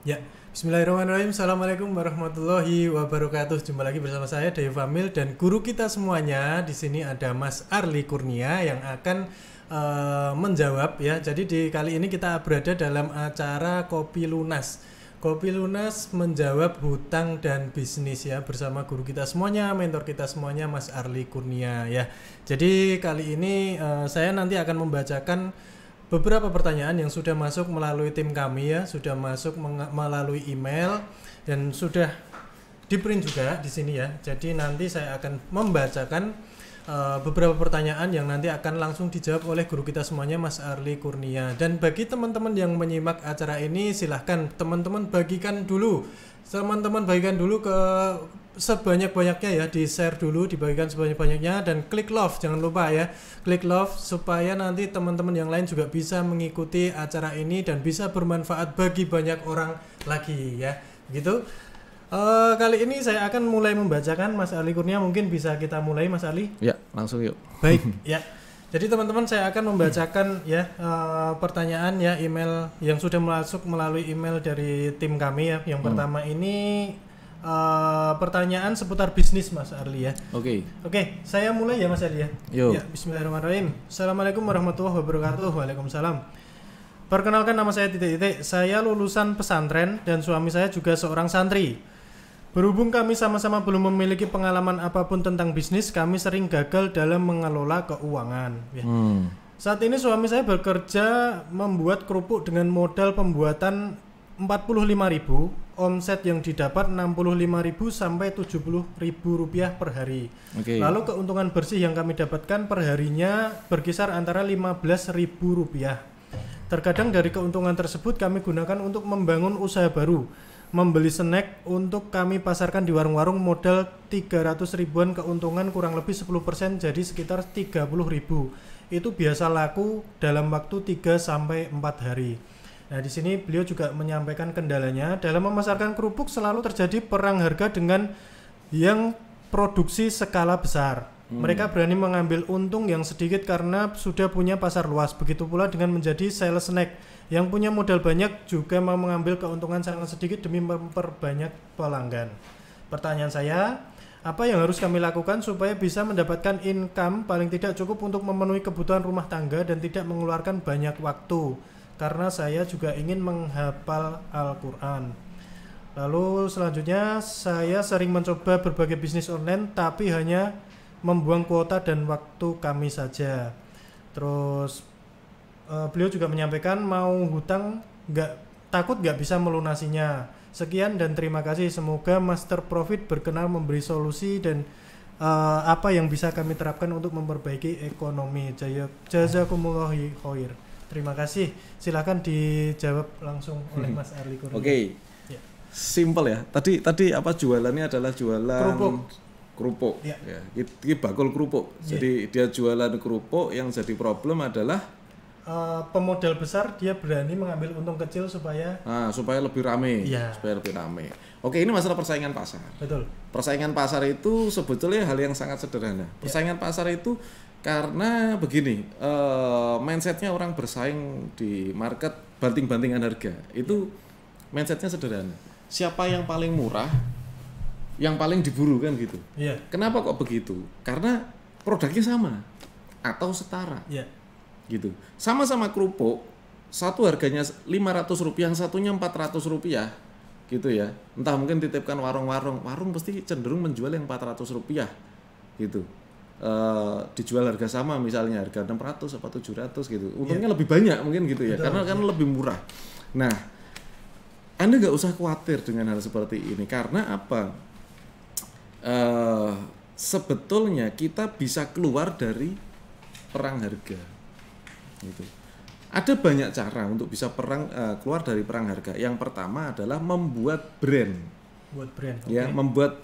Ya, Bismillahirrahmanirrahim. Assalamualaikum warahmatullahi wabarakatuh. Jumpa lagi bersama saya Dewi Famil dan guru kita semuanya. Di sini ada Mas Arli Kurnia yang akan menjawab ya. Jadi di kali ini kita berada dalam acara Kopi Lunas. Kopi Lunas menjawab hutang dan bisnis ya bersama guru kita semuanya, mentor kita semuanya Mas Arli Kurnia ya. Jadi kali ini saya nanti akan membacakan beberapa pertanyaan yang sudah masuk melalui tim kami ya, sudah masuk melalui email dan sudah di print juga di sini ya. Jadi nanti saya akan membacakan beberapa pertanyaan yang nanti akan langsung dijawab oleh guru kita semuanya Mas Arli Kurnia. Dan bagi teman-teman yang menyimak acara ini silahkan teman-teman bagikan dulu. Teman-teman bagikan dulu ke sebanyak-banyaknya ya, di share dulu, dibagikan sebanyak-banyaknya dan klik love, jangan lupa ya, klik love supaya nanti teman-teman yang lain juga bisa mengikuti acara ini dan bisa bermanfaat bagi banyak orang lagi ya, gitu. Kali ini saya akan mulai membacakan. Mas Ali Kurnia, mungkin bisa kita mulai Mas Ali? Ya, langsung yuk. Baik ya. Jadi teman-teman saya akan membacakan ya pertanyaan ya, email yang sudah masuk melalui email dari tim kami ya. Yang pertama ini pertanyaan seputar bisnis Mas Arli ya. Oke, saya mulai ya Mas Arli ya. Yo. Ya, Bismillahirrahmanirrahim. Assalamualaikum warahmatullahi wabarakatuh. Waalaikumsalam. Perkenalkan, nama saya Titik-Titik. Saya lulusan pesantren dan suami saya juga seorang santri. Berhubung kami sama-sama belum memiliki pengalaman apapun tentang bisnis, kami sering gagal dalam mengelola keuangan ya. Saat ini suami saya bekerja membuat kerupuk dengan modal pembuatan 45.000, omset yang didapat 65.000 sampai 70.000 rupiah per hari. Lalu keuntungan bersih yang kami dapatkan per harinya berkisar antara 15.000 rupiah. Terkadang dari keuntungan tersebut kami gunakan untuk membangun usaha baru, membeli snack untuk kami pasarkan di warung-warung, modal 300 ribuan, keuntungan kurang lebih 10%, jadi sekitar 30.000. Itu biasa laku dalam waktu 3 sampai 4 hari. Nah, di sini beliau juga menyampaikan kendalanya dalam memasarkan kerupuk selalu terjadi perang harga dengan yang produksi skala besar. Mereka berani mengambil untung yang sedikit karena sudah punya pasar luas. Begitu pula dengan menjadi sales snack yang punya modal banyak juga mau mengambil keuntungan sangat sedikit demi memperbanyak pelanggan. Pertanyaan saya, apa yang harus kami lakukan supaya bisa mendapatkan income paling tidak cukup untuk memenuhi kebutuhan rumah tangga dan tidak mengeluarkan banyak waktu? Karena saya juga ingin menghafal Al-Quran. Lalu selanjutnya, saya sering mencoba berbagai bisnis online tapi hanya membuang kuota dan waktu kami saja. Terus beliau juga menyampaikan mau hutang takut nggak bisa melunasinya. Sekian dan terima kasih. Semoga Master Profit berkenan memberi solusi dan apa yang bisa kami terapkan untuk memperbaiki ekonomi. Jazakumullah khair. Terima kasih. Silakan dijawab langsung oleh Mas Arli Kurnia. Ya. Simple ya. Tadi apa jualannya adalah jualan kerupuk. Ya. Ini bakul kerupuk. Jadi dia jualan kerupuk, yang jadi problem adalah pemodal besar dia berani mengambil untung kecil supaya lebih rame. Ya. Supaya lebih rame. Oke, ini masalah persaingan pasar. Betul. Persaingan pasar itu sebetulnya hal yang sangat sederhana. Persaingan pasar itu karena begini, mindsetnya orang bersaing di market, banting-bantingan harga. Itu mindsetnya sederhana. Siapa yang paling murah, yang paling diburu kan gitu. Kenapa kok begitu? Karena produknya sama atau setara. Gitu. Sama-sama kerupuk, satu harganya 500 rupiah, yang satunya 400 rupiah. Gitu ya. Entah mungkin titipkan warung pasti cenderung menjual yang 400 rupiah. Gitu. Dijual harga sama, misalnya harga 600 atau 700 gitu. Untungnya lebih banyak mungkin gitu ya. Betul, karena lebih murah. Nah, Anda nggak usah khawatir dengan hal seperti ini. Karena apa? Sebetulnya kita bisa keluar dari perang harga gitu. Ada banyak cara untuk bisa keluar dari perang harga. Yang pertama adalah membuat brand. Membuat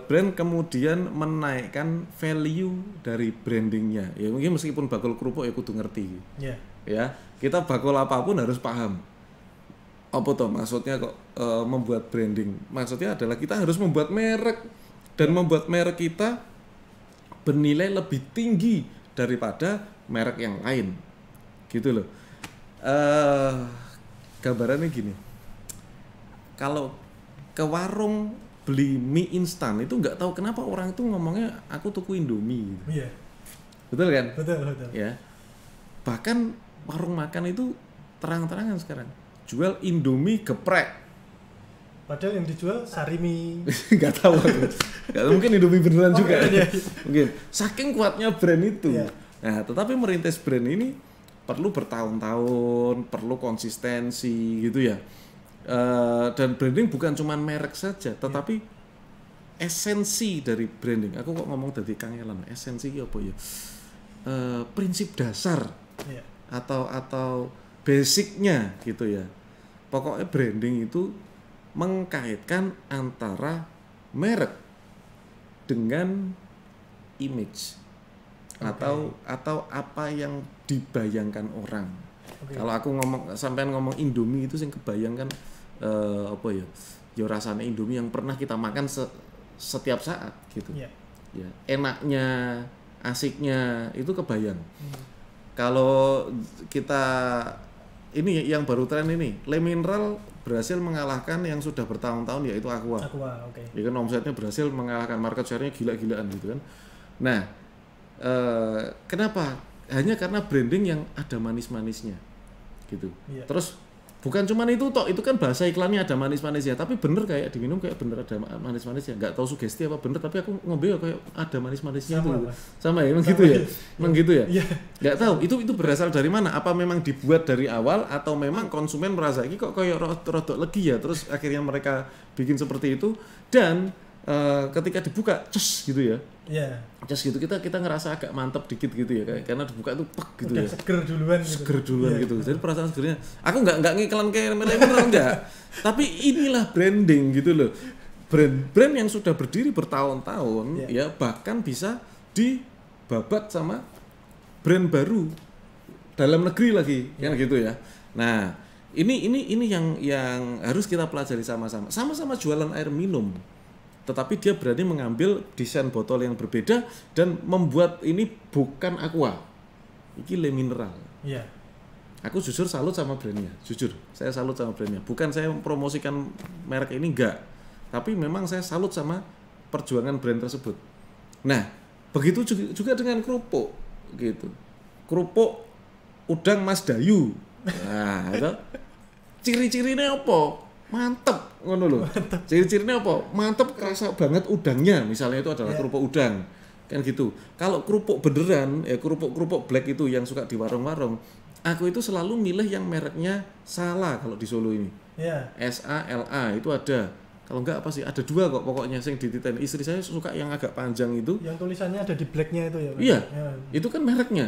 brand kemudian menaikkan value dari brandingnya. Ya mungkin meskipun bakul kerupuk ya kudu ngerti. Ya, kita bakul apapun harus paham. Apa toh maksudnya kok membuat branding? Maksudnya adalah kita harus membuat merek. Dan membuat merek kita bernilai lebih tinggi daripada merek yang lain, gitu loh. Gambarannya gini, kalau ke warung beli mie instan itu nggak tahu kenapa orang itu ngomongnya aku tuku Indomie gitu. Iya. Betul kan? Betul. Ya. Bahkan warung makan itu terang-terangan sekarang jual Indomie geprek. Padahal yang dijual sarimi. Nggak tahu aku. Nggak tahu, mungkin Indomie beneran juga. Iya. Mungkin saking kuatnya brand itu. Iya. Nah, tetapi merintis brand ini perlu bertahun-tahun, perlu konsistensi gitu ya. Dan branding bukan cuma merek saja, tetapi esensi dari branding. Aku kok ngomong dari kangelan, esensi apa ya? Prinsip dasar Iya. atau basicnya gitu ya. Pokoknya branding itu mengkaitkan antara merek dengan image atau apa yang dibayangkan orang. Kalau aku sampean ngomong Indomie itu sing kebayangkan apa ya? Ya rasanya Indomie yang pernah kita makan setiap saat gitu. Yeah. Ya, enaknya, asiknya itu kebayang. Kalau kita ini yang baru tren ini, Le Mineral berhasil mengalahkan yang sudah bertahun-tahun yaitu Aqua. Oke. Ya kan omsetnya berhasil mengalahkan, market share-nya gila-gilaan gitu kan. Nah, kenapa? Hanya karena branding yang ada manis-manisnya gitu. Iya. Terus bukan cuman itu toh, itu kan bahasa iklannya ada manis-manisnya, tapi bener kayak diminum kayak bener ada manis-manisnya. Nggak tahu sugesti apa bener, tapi aku ngombe kayak ada manis-manisnya Sama, itu. Mas. Sama ya, emang gitu ya. Emang gitu ya. Iya. Nggak tahu itu berasal dari mana? Apa memang dibuat dari awal atau memang konsumen merasa ini kok kayak rodok legi ya, terus akhirnya mereka bikin seperti itu dan ketika dibuka cus gitu ya. Iya. Cus gitu kita ngerasa agak mantep dikit gitu ya, karena dibuka itu pek gitu. Udah ya. seger duluan gitu. Seger duluan Iya. gitu. Jadi perasaan segernya aku nggak ngiklan kayak Mineral enggak. Tapi inilah branding gitu loh. Brand yang sudah berdiri bertahun-tahun ya bahkan bisa dibabat sama brand baru dalam negeri lagi kan gitu ya. Nah, ini yang harus kita pelajari sama-sama. Sama-sama jualan air minum. Tetapi dia berani mengambil desain botol yang berbeda dan membuat ini bukan Aqua. Ini Le Mineral. Iya. Aku jujur salut sama brandnya, jujur. Saya salut sama brandnya. Bukan saya mempromosikan merek ini, enggak. Tapi memang saya salut sama perjuangan brand tersebut. Nah, begitu juga dengan kerupuk gitu. Kerupuk udang Mas Dayu. Nah, itu ciri-cirinya apa? Mantep ngono lho. Ciri-cirinya apa? Mantep, kerasa banget udangnya. Misalnya itu adalah kerupuk udang. Kan gitu. Kalau kerupuk beneran, ya kerupuk black itu yang suka di warung-warung, aku itu selalu milih yang mereknya Sala kalau di Solo ini. Iya. SALA itu ada. Kalau enggak apa sih? Ada dua kok pokoknya yang dititen. Istri saya suka yang agak panjang itu. Yang tulisannya ada di blacknya itu ya. Iya. Itu kan mereknya.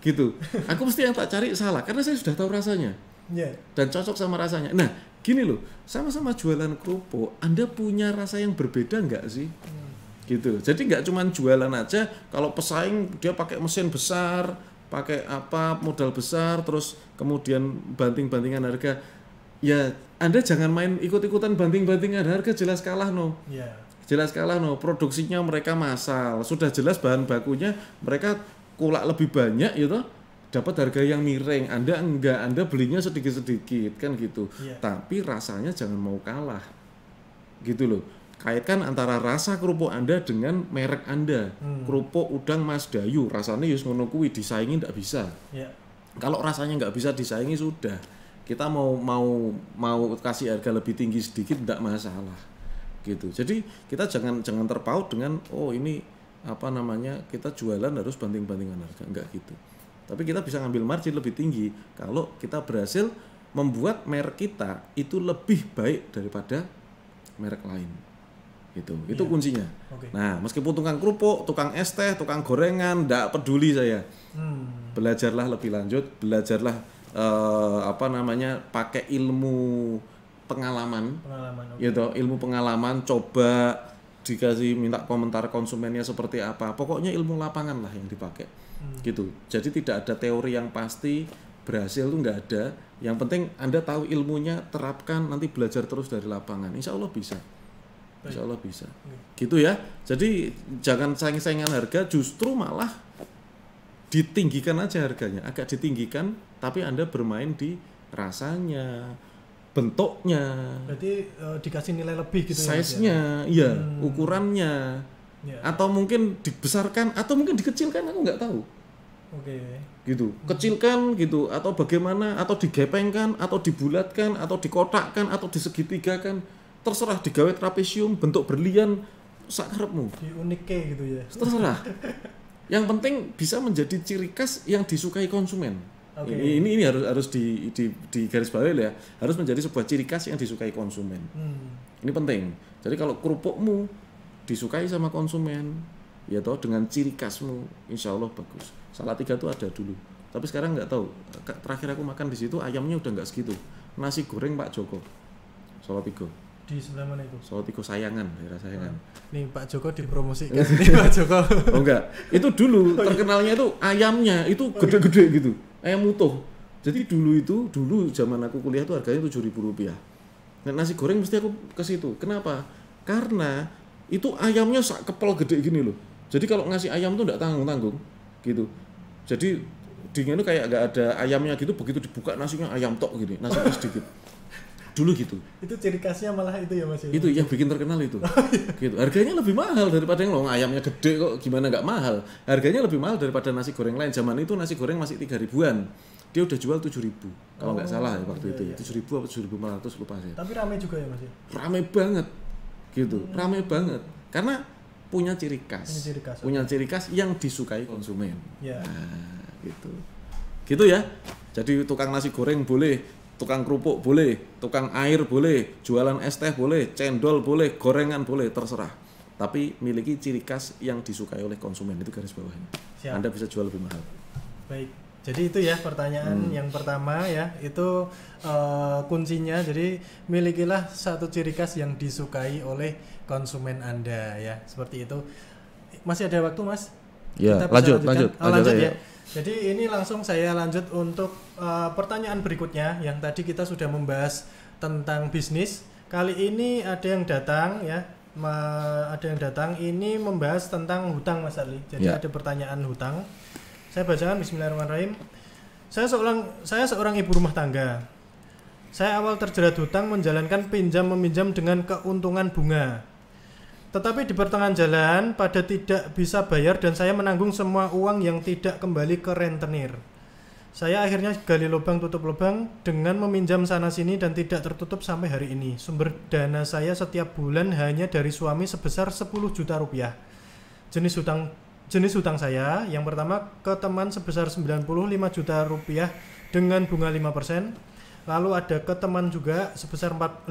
Gitu. Aku mesti yang tak cari Sala karena saya sudah tahu rasanya. Iya. Dan cocok sama rasanya. Nah, gini loh, sama-sama jualan kerupuk, Anda punya rasa yang berbeda nggak sih? Gitu. Jadi nggak cuma jualan aja, kalau pesaing dia pakai mesin besar, pakai apa modal besar, terus kemudian banting-bantingan harga. Ya, Anda jangan main ikut-ikutan banting-bantingan harga, jelas kalah no. Iya. Jelas kalah no. Produksinya mereka massal, sudah jelas bahan bakunya mereka kulak lebih banyak gitu. Dapat harga yang miring, Anda enggak, Anda belinya sedikit-sedikit kan gitu. Yeah. Tapi rasanya jangan mau kalah. Gitu loh. Kaitkan antara rasa kerupuk Anda dengan merek Anda. Kerupuk udang Mas Dayu, rasanya yus ngono kuwi disaingi enggak bisa. Yeah. Kalau rasanya enggak bisa disaingi sudah. Kita mau kasih harga lebih tinggi sedikit enggak masalah. Gitu. Jadi kita jangan terpaut dengan ini apa namanya? Kita jualan harus banting-bantingan harga, enggak gitu. Tapi kita bisa ngambil margin lebih tinggi kalau kita berhasil membuat merek kita itu lebih baik daripada merek lain. Gitu. Itu kuncinya. Okay. Nah, meskipun tukang kerupuk, tukang es teh, tukang gorengan, enggak peduli saya. Belajarlah lebih lanjut, belajarlah pakai ilmu pengalaman. Gitu, ilmu pengalaman, coba dikasih minta komentar konsumennya seperti apa. Pokoknya ilmu lapangan lah yang dipakai. Gitu. Jadi tidak ada teori yang pasti berhasil itu nggak ada. Yang penting Anda tahu ilmunya, terapkan, nanti belajar terus dari lapangan. Insya Allah bisa. Insya Allah bisa. Gitu ya. Jadi jangan saing-saingan harga, justru malah ditinggikan aja harganya, agak ditinggikan, tapi Anda bermain di rasanya, bentuknya, Berarti dikasih nilai lebih gitu ya, Mas, size-nya, iya, ukurannya, ya? atau mungkin dibesarkan atau mungkin dikecilkan, aku nggak tahu. Oke. Gitu, kecilkan gitu, atau bagaimana, atau digepengkan, atau dibulatkan, atau dikotakkan, atau disegitigakan, terserah, digawe trapesium, bentuk berlian, sakarepmu, Di unike gitu ya. terserah. Yang penting bisa menjadi ciri khas yang disukai konsumen. Oke. Ini harus di garis bawah ya, harus menjadi sebuah ciri khas yang disukai konsumen. Ini penting. Jadi kalau kerupukmu disukai sama konsumen, ya toh dengan ciri khasmu, insya Allah bagus. Salatiga itu ada dulu, tapi sekarang nggak tahu. Terakhir aku makan di situ ayamnya udah nggak segitu. Nasi goreng Pak Joko, Salatiga. Di sebelah mana itu? Salatiga Sayangan, daerah Sayangan. Nih Pak Joko dipromosikan. Nih Pak Joko. Oh enggak, itu dulu terkenalnya itu ayamnya itu gede-gede gitu, ayam utuh. Jadi dulu zaman aku kuliah itu harganya Rp7.000. Nah, nasi goreng mesti aku ke situ. Kenapa? Karena itu ayamnya sak kepel gede gini loh. Jadi kalau ngasih ayam tuh enggak tanggung-tanggung gitu. Jadi dinginnya kayak enggak ada ayamnya gitu, begitu dibuka nasinya ayam tok gini, nasinya sedikit. Dulu gitu. Itu ciri khasnya malah itu ya Mas. Itu yang bikin terkenal itu. Gitu. Harganya lebih mahal daripada yang ayamnya gede kok gimana nggak mahal. Harganya lebih mahal daripada nasi goreng lain. Zaman itu nasi goreng masih 3.000-an. Dia udah jual 7.000 kalau nggak salah ya waktu itu. 7.000 atau 7.500 lupa saya. Tapi rame juga ya Mas. Rame banget. Gitu. Rame banget. Karena punya ciri khas. Punya ciri khas yang disukai konsumen. Ya. Nah, gitu. Gitu ya. Jadi tukang nasi goreng boleh, tukang kerupuk boleh, tukang air boleh, jualan es teh boleh, cendol boleh, gorengan boleh, terserah. Tapi miliki ciri khas yang disukai oleh konsumen, itu garis bawahnya. Siap. Anda bisa jual lebih mahal. Baik. Jadi itu ya pertanyaan yang pertama ya, itu kuncinya. Jadi milikilah satu ciri khas yang disukai oleh konsumen Anda ya. Seperti itu. Masih ada waktu, Mas? Ya, Kita bisa lanjut ya. Jadi ini langsung saya lanjut untuk pertanyaan berikutnya yang tadi kita sudah membahas tentang bisnis. Kali ini ada yang datang ya, ada yang datang ini membahas tentang hutang Mas Arli. Jadi ada pertanyaan hutang. Saya bacakan Bismillahirrahmanirrahim. Saya seorang ibu rumah tangga. Saya awal terjerat hutang menjalankan pinjam meminjam dengan keuntungan bunga. Tetapi di pertengahan jalan pada tidak bisa bayar dan saya menanggung semua uang yang tidak kembali ke rentenir. Saya akhirnya gali lubang tutup lubang dengan meminjam sana sini dan tidak tertutup sampai hari ini. Sumber dana saya setiap bulan hanya dari suami sebesar 10 juta rupiah. Jenis hutang saya yang pertama ke teman sebesar 95 juta rupiah dengan bunga 5%. Lalu ada ke teman juga sebesar 84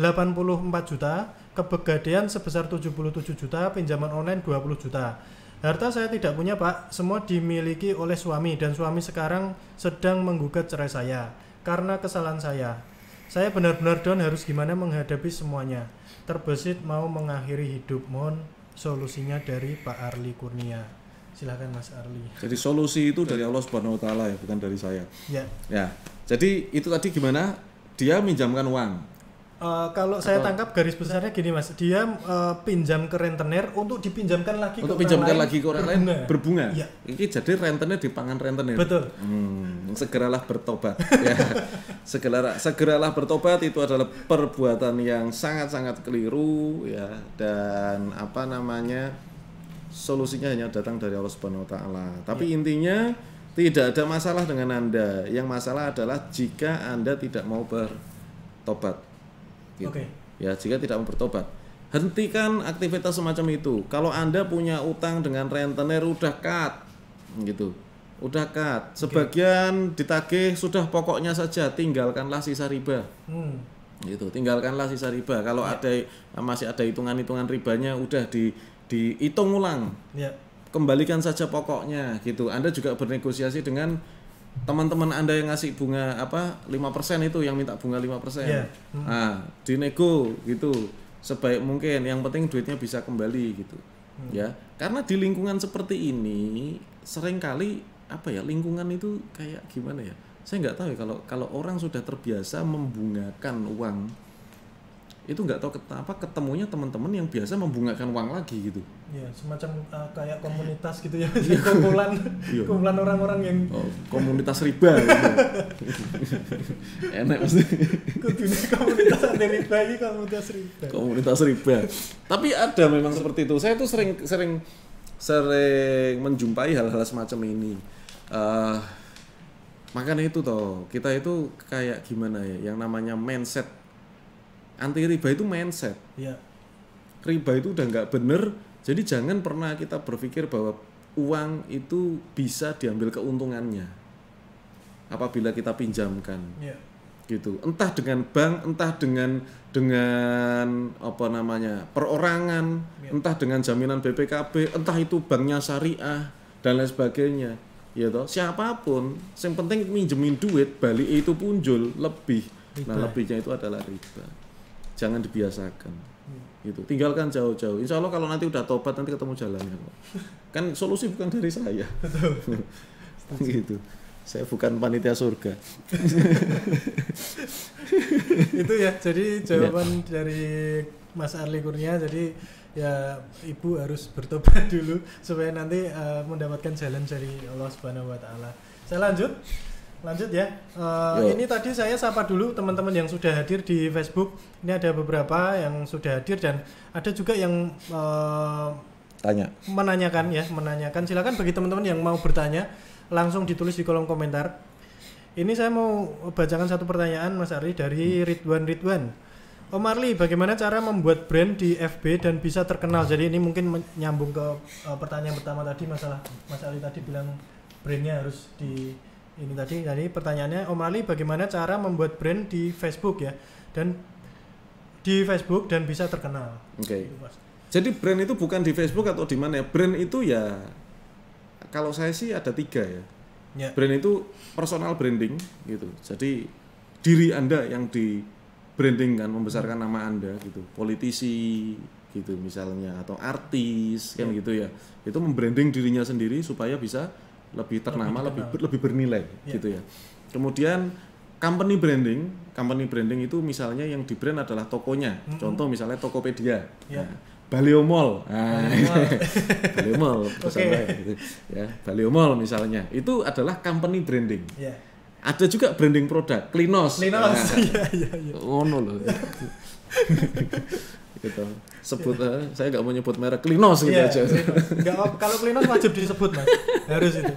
juta, ke Pegadaian sebesar 77 juta, pinjaman online 20 juta. Harta saya tidak punya Pak, semua dimiliki oleh suami dan suami sekarang sedang menggugat cerai saya karena kesalahan saya. Saya benar-benar down, harus gimana menghadapi semuanya. Terbesit mau mengakhiri hidup, mohon solusinya dari Pak Arli Kurnia. Silakan Mas Arli. Jadi solusi itu dari Allah Subhanahu wa taala ya, bukan dari saya. Ya. Ya. Jadi itu tadi gimana? Dia minjamkan uang. Kalau saya tangkap garis besarnya gini Mas, dia pinjam ke rentenir untuk dipinjamkan lagi untuk ke pinjamkan orang lagi ke orang lain berbunga. Ya. Ini jadi rentenir dipangan rentenir. Betul. Segeralah bertobat. Ya. Segeralah bertobat, itu adalah perbuatan yang sangat-sangat keliru ya, dan solusinya hanya datang dari Allah Subhanahu wa taala. Tapi intinya tidak ada masalah dengan Anda. Yang masalah adalah jika Anda tidak mau bertobat. Gitu. Oke. Ya, jika tidak mau bertobat, hentikan aktivitas semacam itu. Kalau Anda punya utang dengan rentenir, udah cut. Gitu. Udah cut. Sebagian ditagih, sudah pokoknya saja tinggalkanlah sisa riba. Gitu. Tinggalkanlah sisa riba. Kalau masih ada hitungan-hitungan ribanya, udah dihitung ulang. Ya. Kembalikan saja pokoknya gitu. Anda juga bernegosiasi dengan teman-teman Anda yang ngasih bunga 5% itu, yang minta bunga 5%. Yeah. Nah, dinego gitu sebaik mungkin. Yang penting duitnya bisa kembali gitu. Ya. Karena di lingkungan seperti ini seringkali lingkungan itu kayak gimana ya? Saya nggak tahu ya, kalau orang sudah terbiasa membungakan uang itu nggak tahu ketemunya teman-teman yang biasa membungakan uang lagi gitu. Ya, semacam kayak komunitas gitu ya, Iya. kumpulan orang-orang yang Komunitas riba gitu. Enak mesti. kudunya komunitas anti riba ini komunitas riba. Komunitas riba. Tapi ada memang seperti itu. Saya tuh sering menjumpai hal-hal semacam ini. Makanya itu toh, kita itu kayak gimana ya, yang namanya mindset. Anti riba itu mindset. Iya. Riba itu udah nggak bener, jadi jangan pernah kita berpikir bahwa uang itu bisa diambil keuntungannya apabila kita pinjamkan. Iya. Gitu. Entah dengan bank, entah dengan apa namanya, perorangan, entah dengan jaminan BPKB, entah itu banknya syariah dan lain sebagainya. Ya toh, siapapun, yang penting minjemin duit, balik itu punjul lebih. Riba. Nah, lebihnya itu adalah riba. Jangan dibiasakan. Gitu. Tinggalkan jauh-jauh. Insya Allah kalau nanti udah tobat nanti ketemu jalannya kok. Kan solusi bukan dari saya. Betul. Gitu. Saya bukan panitia surga. Itu ya, jadi jawaban dari Mas Arli Kurnia. Jadi ya ibu harus bertobat dulu supaya nanti mendapatkan jalan dari Allah Subhanahu wa taala. Saya lanjut ya. Ini tadi saya sapa dulu teman-teman yang sudah hadir di Facebook. Ini ada beberapa yang sudah hadir dan ada juga yang menanyakan. Silakan bagi teman-teman yang mau bertanya langsung ditulis di kolom komentar. Ini saya mau bacakan satu pertanyaan Mas Arli dari Ridwan. Om Arli, bagaimana cara membuat brand di FB dan bisa terkenal? Jadi ini mungkin nyambung ke pertanyaan pertama tadi, masalah Mas Arli tadi bilang brandnya harus di ini tadi. Jadi pertanyaannya, Om Arli, bagaimana cara membuat brand di Facebook ya dan bisa terkenal? Oke. Jadi brand itu bukan di Facebook atau di mana ya? Brand itu ya, kalau saya sih ada 3 ya. Brand itu personal branding gitu. Jadi diri Anda yang di branding kan, membesarkan nama Anda gitu. Politisi gitu misalnya atau artis kan gitu ya. Itu membranding dirinya sendiri supaya bisa lebih ternama, lebih bernilai gitu ya. Kemudian company branding itu misalnya yang di brand adalah tokonya. Contoh misalnya Tokopedia. Nah, Baleo Mall. Baleo Mall gitu ya. Baleo Mall misalnya. Itu adalah company branding. Ada juga branding produk, Klinos. Iya. Ngono loh. Gitu. Saya nggak mau nyebut merek, Klinos gitu aja. Kalau Klinos wajib disebut Mas, harus itu.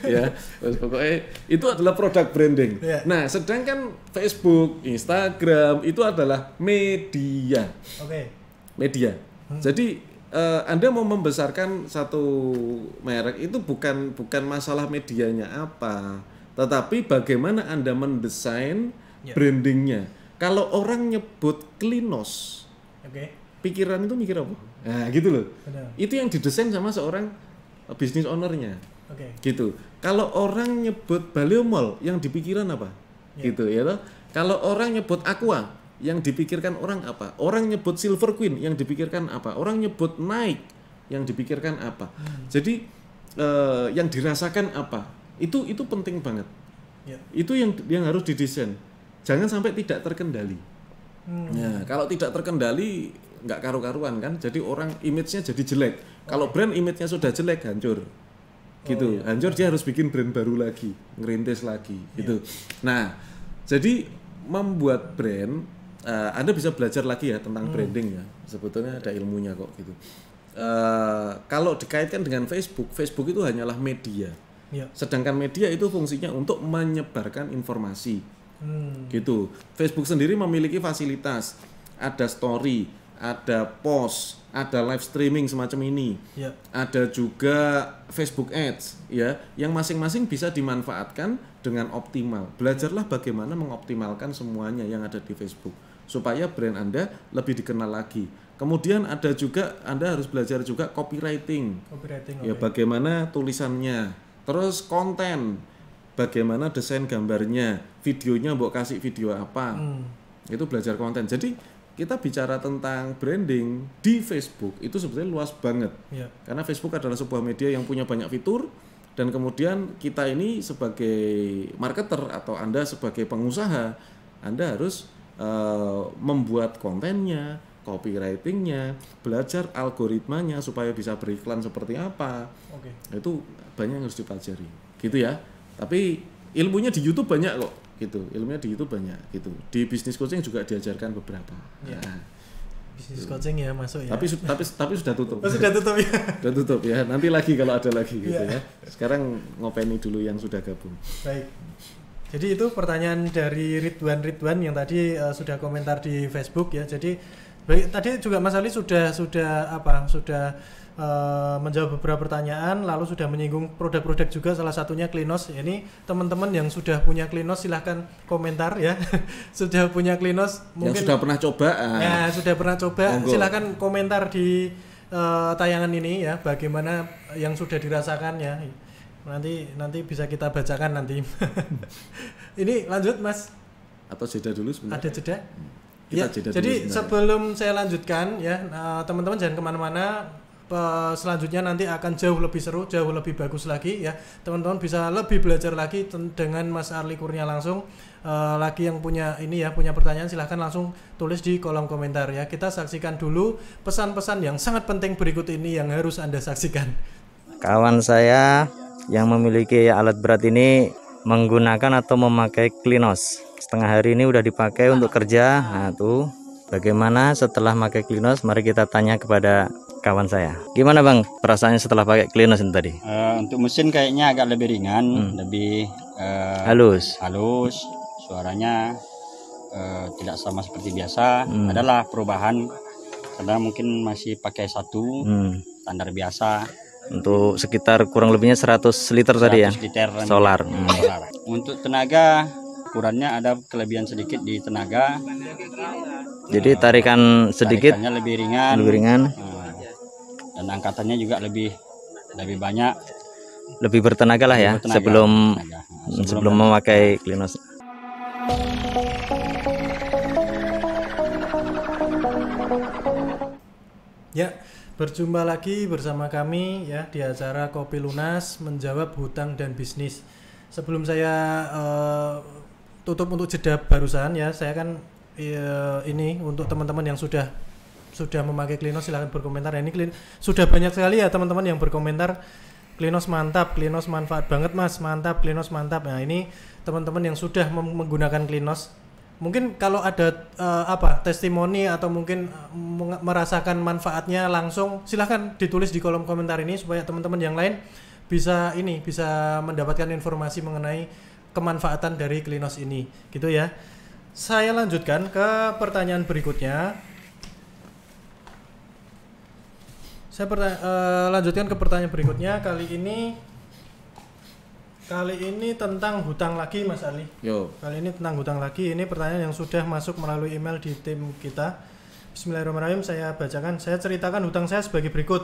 Ya, pokoknya itu adalah produk branding. Nah, sedangkan Facebook, Instagram itu adalah media. Media. Jadi Anda mau membesarkan satu merek itu bukan masalah medianya apa, tetapi bagaimana Anda mendesain brandingnya. Kalau orang nyebut Klinos, pikiran itu mikir apa? Nah, gitu loh. Itu yang didesain sama seorang bisnis ownernya. Gitu. Kalau orang nyebut Baleo Mall, yang dipikiran apa? Gitu ya toh. Kalau orang nyebut Aqua, yang dipikirkan orang apa? Orang nyebut Silver Queen, yang dipikirkan apa? Orang nyebut Nike, yang dipikirkan apa? Jadi yang dirasakan apa? Itu penting banget. Itu yang harus didesain. Jangan sampai tidak terkendali. Nah, kalau tidak terkendali nggak karu-karuan kan, jadi orang image-nya jadi jelek. Kalau brand image-nya sudah jelek, hancur gitu. Hancur, dia harus bikin brand baru lagi, ngerintis lagi gitu. Nah, jadi membuat brand, Anda bisa belajar lagi ya tentang branding ya, sebetulnya ada ilmunya kok gitu. Kalau dikaitkan dengan Facebook itu hanyalah media. Sedangkan media itu fungsinya untuk menyebarkan informasi. Gitu. Facebook sendiri memiliki fasilitas, ada story, ada post, ada live streaming semacam ini, ada juga Facebook Ads, ya, yang masing-masing bisa dimanfaatkan dengan optimal. Belajarlah bagaimana mengoptimalkan semuanya yang ada di Facebook supaya brand Anda lebih dikenal lagi. Kemudian ada juga Anda harus belajar juga copywriting ya, bagaimana tulisannya, terus konten. Bagaimana desain gambarnya, videonya mau kasih video apa, itu belajar konten. Jadi kita bicara tentang branding di Facebook itu sebetulnya luas banget, karena Facebook adalah sebuah media yang punya banyak fitur, dan kemudian kita ini sebagai marketer atau Anda sebagai pengusaha, Anda harus membuat kontennya, copywritingnya, belajar algoritmanya supaya bisa beriklan seperti apa. Itu banyak yang harus dipelajari, gitu ya. Tapi ilmunya di YouTube banyak kok, gitu. Ilmunya di YouTube banyak, gitu. Di bisnis coaching juga diajarkan beberapa. Ya. Bisnis coaching ya masuk ya. Tapi sudah tutup. Sudah tutup ya. Sudah tutup ya. Nanti lagi kalau ada lagi gitu ya. Sekarang ngopeni dulu yang sudah gabung. Baik. Jadi itu pertanyaan dari Ridwan yang tadi sudah komentar di Facebook ya. Jadi tadi juga Mas Ali sudah menjawab beberapa pertanyaan, lalu sudah menyinggung produk-produk juga, salah satunya Klinos. Ini teman-teman yang sudah punya Klinos silahkan komentar ya. Sudah punya Klinos mungkin yang sudah pernah coba. Ya, sudah pernah coba. Silahkan komentar di tayangan ini ya, bagaimana yang sudah dirasakan ya. Nanti bisa kita bacakan nanti. Ini lanjut Mas. Atau jeda dulu sebentar. Ada jeda? Ya, jadi sebelum saya lanjutkan ya, teman-teman jangan kemana-mana. Selanjutnya nanti akan jauh lebih seru, jauh lebih bagus lagi ya. Teman-teman bisa lebih belajar lagi dengan Mas Arli Kurnia langsung. Lagi yang punya pertanyaan silahkan langsung tulis di kolom komentar ya. Kita saksikan dulu pesan-pesan yang sangat penting berikut ini yang harus Anda saksikan. Kawan saya yang memiliki alat berat ini menggunakan atau memakai Klinos. Setengah hari ini udah dipakai untuk kerja. Nah tuh bagaimana setelah pakai Klinos? Mari kita tanya kepada kawan saya. Gimana Bang perasaannya setelah pakai Klinos ini tadi? Untuk mesin kayaknya agak lebih ringan, lebih halus. Suaranya tidak sama seperti biasa. Adalah perubahan karena mungkin masih pakai satu standar biasa. Untuk sekitar kurang lebihnya 100 liter tadi ya. Liter solar. Untuk tenaga ukurannya ada kelebihan sedikit di tenaga. Jadi tarikan sedikit. Tarikannya lebih ringan. Dan angkatannya juga lebih banyak. Lebih bertenaga lah ya sebelum memakai Klinos. Ya, berjumpa lagi bersama kami ya di acara Kopi Lunas menjawab hutang dan bisnis. Sebelum saya tutup untuk jeda barusan ya, saya kan ini untuk teman-teman yang sudah memakai Klinos silahkan berkomentar. Ini sudah banyak sekali ya teman-teman yang berkomentar Klinos mantap, Klinos manfaat banget Mas, mantap, Klinos mantap. Nah ini teman-teman yang sudah menggunakan Klinos, mungkin kalau ada testimoni atau mungkin merasakan manfaatnya langsung, silahkan ditulis di kolom komentar ini supaya teman-teman yang lain bisa mendapatkan informasi mengenai kemanfaatan dari Klinos ini, gitu ya. Saya lanjutkan ke pertanyaan berikutnya. Lanjutkan ke pertanyaan berikutnya. Kali ini tentang hutang lagi Mas Ali. Kali ini tentang hutang lagi. Ini pertanyaan yang sudah masuk melalui email di tim kita. Bismillahirrahmanirrahim, saya bacakan. Saya ceritakan hutang saya sebagai berikut.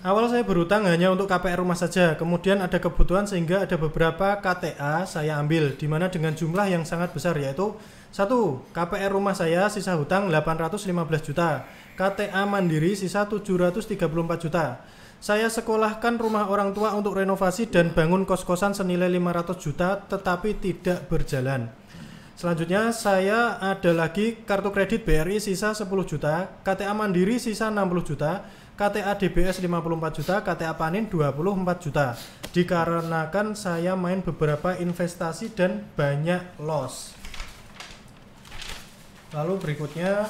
Awal saya berhutang hanya untuk KPR rumah saja. Kemudian ada kebutuhan sehingga ada beberapa KTA saya ambil, di mana dengan jumlah yang sangat besar, yaitu 1. KPR rumah saya sisa hutang 815 juta. KTA Mandiri sisa 734 juta. Saya sekolahkan rumah orang tua untuk renovasi dan bangun kos-kosan senilai 500 juta tetapi tidak berjalan. Selanjutnya saya ada lagi kartu kredit BRI sisa 10 juta, KTA Mandiri sisa 60 juta, KTA DBS 54 juta, KTA Panin 24 juta. Dikarenakan saya main beberapa investasi dan banyak loss. Lalu berikutnya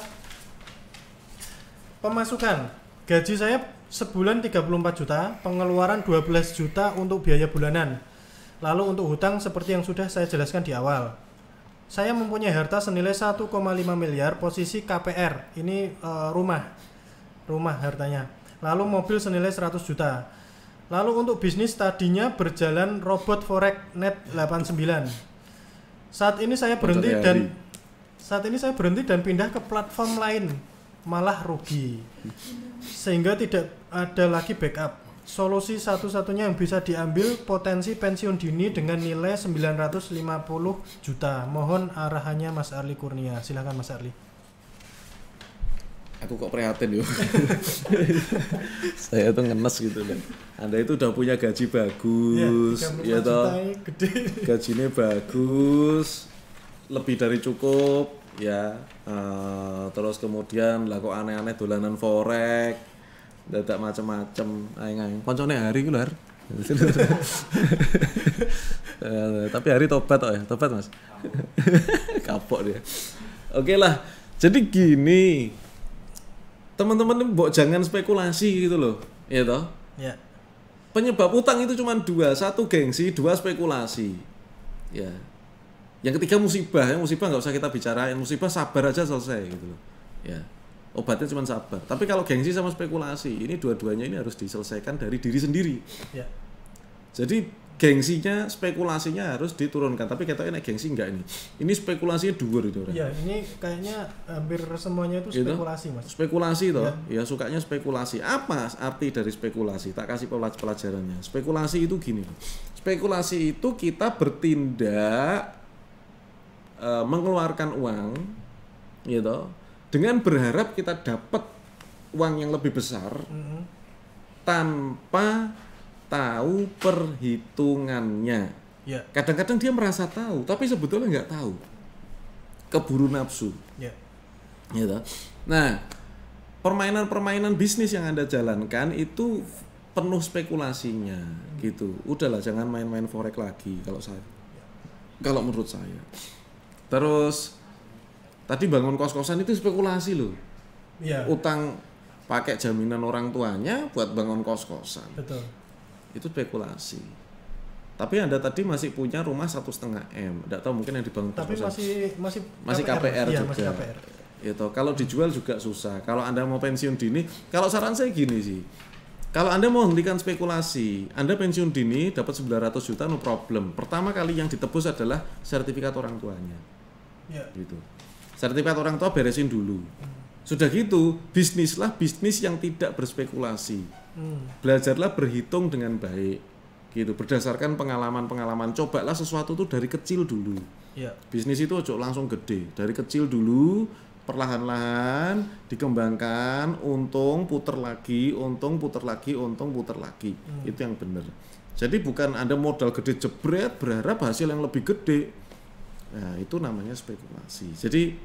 pemasukan. Gaji saya sebulan 34 juta, pengeluaran 12 juta untuk biaya bulanan. Lalu untuk hutang seperti yang sudah saya jelaskan di awal. Saya mempunyai harta senilai 1,5 miliar, posisi KPR. Ini rumah hartanya. Lalu mobil senilai 100 juta. Lalu untuk bisnis tadinya berjalan robot forex net 89. Saat ini saya berhenti dan pindah ke platform lain, malah rugi. Sehingga tidak ada lagi backup. Solusi satu-satunya yang bisa diambil potensi pensiun dini dengan nilai 950 juta. Mohon arahannya Mas Arli Kurnia. Silakan Mas Arli. Aku kok prihatin yuk. Saya tuh ngenes gitu kan. Anda itu udah punya gaji bagus, ya toh. Gajinya bagus, lebih dari cukup, ya. Terus kemudian lah kok aneh-aneh dolanan forex, dadak macem-macem, aing-aing. Koncone Hari ku lho, Har. Tapi Hari tobat kok ya, tobat Mas. Kapok dia. Oke lah. Jadi gini, teman-teman mbok jangan spekulasi gitu loh, ya toh. Ya. Penyebab utang itu cuma dua, satu gengsi, dua spekulasi. Ya. Yang ketiga musibah, yang musibah nggak usah kita bicarain, musibah sabar aja selesai gitu loh. Ya. Obatnya cuma sabar. Tapi kalau gengsi sama spekulasi, ini dua-duanya ini harus diselesaikan dari diri sendiri. Ya. Jadi gengsinya, spekulasinya harus diturunkan. Tapi katanya gengsi enggak ini. Ini spekulasinya dhuwur itu orang. Ya, ini kayaknya hampir semuanya itu spekulasi, Mas. Spekulasi toh, ya sukanya spekulasi. Apa arti dari spekulasi? Tak kasih pelajarannya. Spekulasi itu gini. Spekulasi itu kita bertindak mengeluarkan uang, gitu, dengan berharap kita dapat uang yang lebih besar tanpa tahu perhitungannya. Ya. Kadang-kadang dia merasa tahu, tapi sebetulnya nggak tahu. Keburu nafsu. Ya. Gitu. Nah, permainan-permainan bisnis yang Anda jalankan itu penuh spekulasinya, gitu. Udahlah, jangan main-main forex lagi kalau menurut saya. Terus tadi bangun kos-kosan itu spekulasi loh. Iya. Utang pakai jaminan orang tuanya buat bangun kos-kosan. Betul. Itu spekulasi. Tapi Anda tadi masih punya rumah 1,5 M. Tidak tahu mungkin yang dibangun Tapi kos-kosan. masih KPR iya, juga. masih KPR. Gitu. Kalau dijual juga susah. Kalau Anda mau pensiun dini, kalau saran saya gini sih. Kalau Anda mau hentikan spekulasi, Anda pensiun dini dapat 900 juta no problem. Pertama kali yang ditebus adalah sertifikat orang tuanya. Ya. Gitu. Sertifikat orang tua beresin dulu. Sudah gitu, bisnislah bisnis yang tidak berspekulasi. Belajarlah berhitung dengan baik. Gitu, berdasarkan pengalaman-pengalaman. Cobalah sesuatu itu dari kecil dulu. Ya. Bisnis itu ojo langsung gede. Dari kecil dulu, perlahan-lahan dikembangkan, untung puter lagi, untung puter lagi, untung puter lagi. Itu yang benar. Jadi bukan Anda modal gede jebret berharap hasil yang lebih gede. Nah, itu namanya spekulasi. Jadi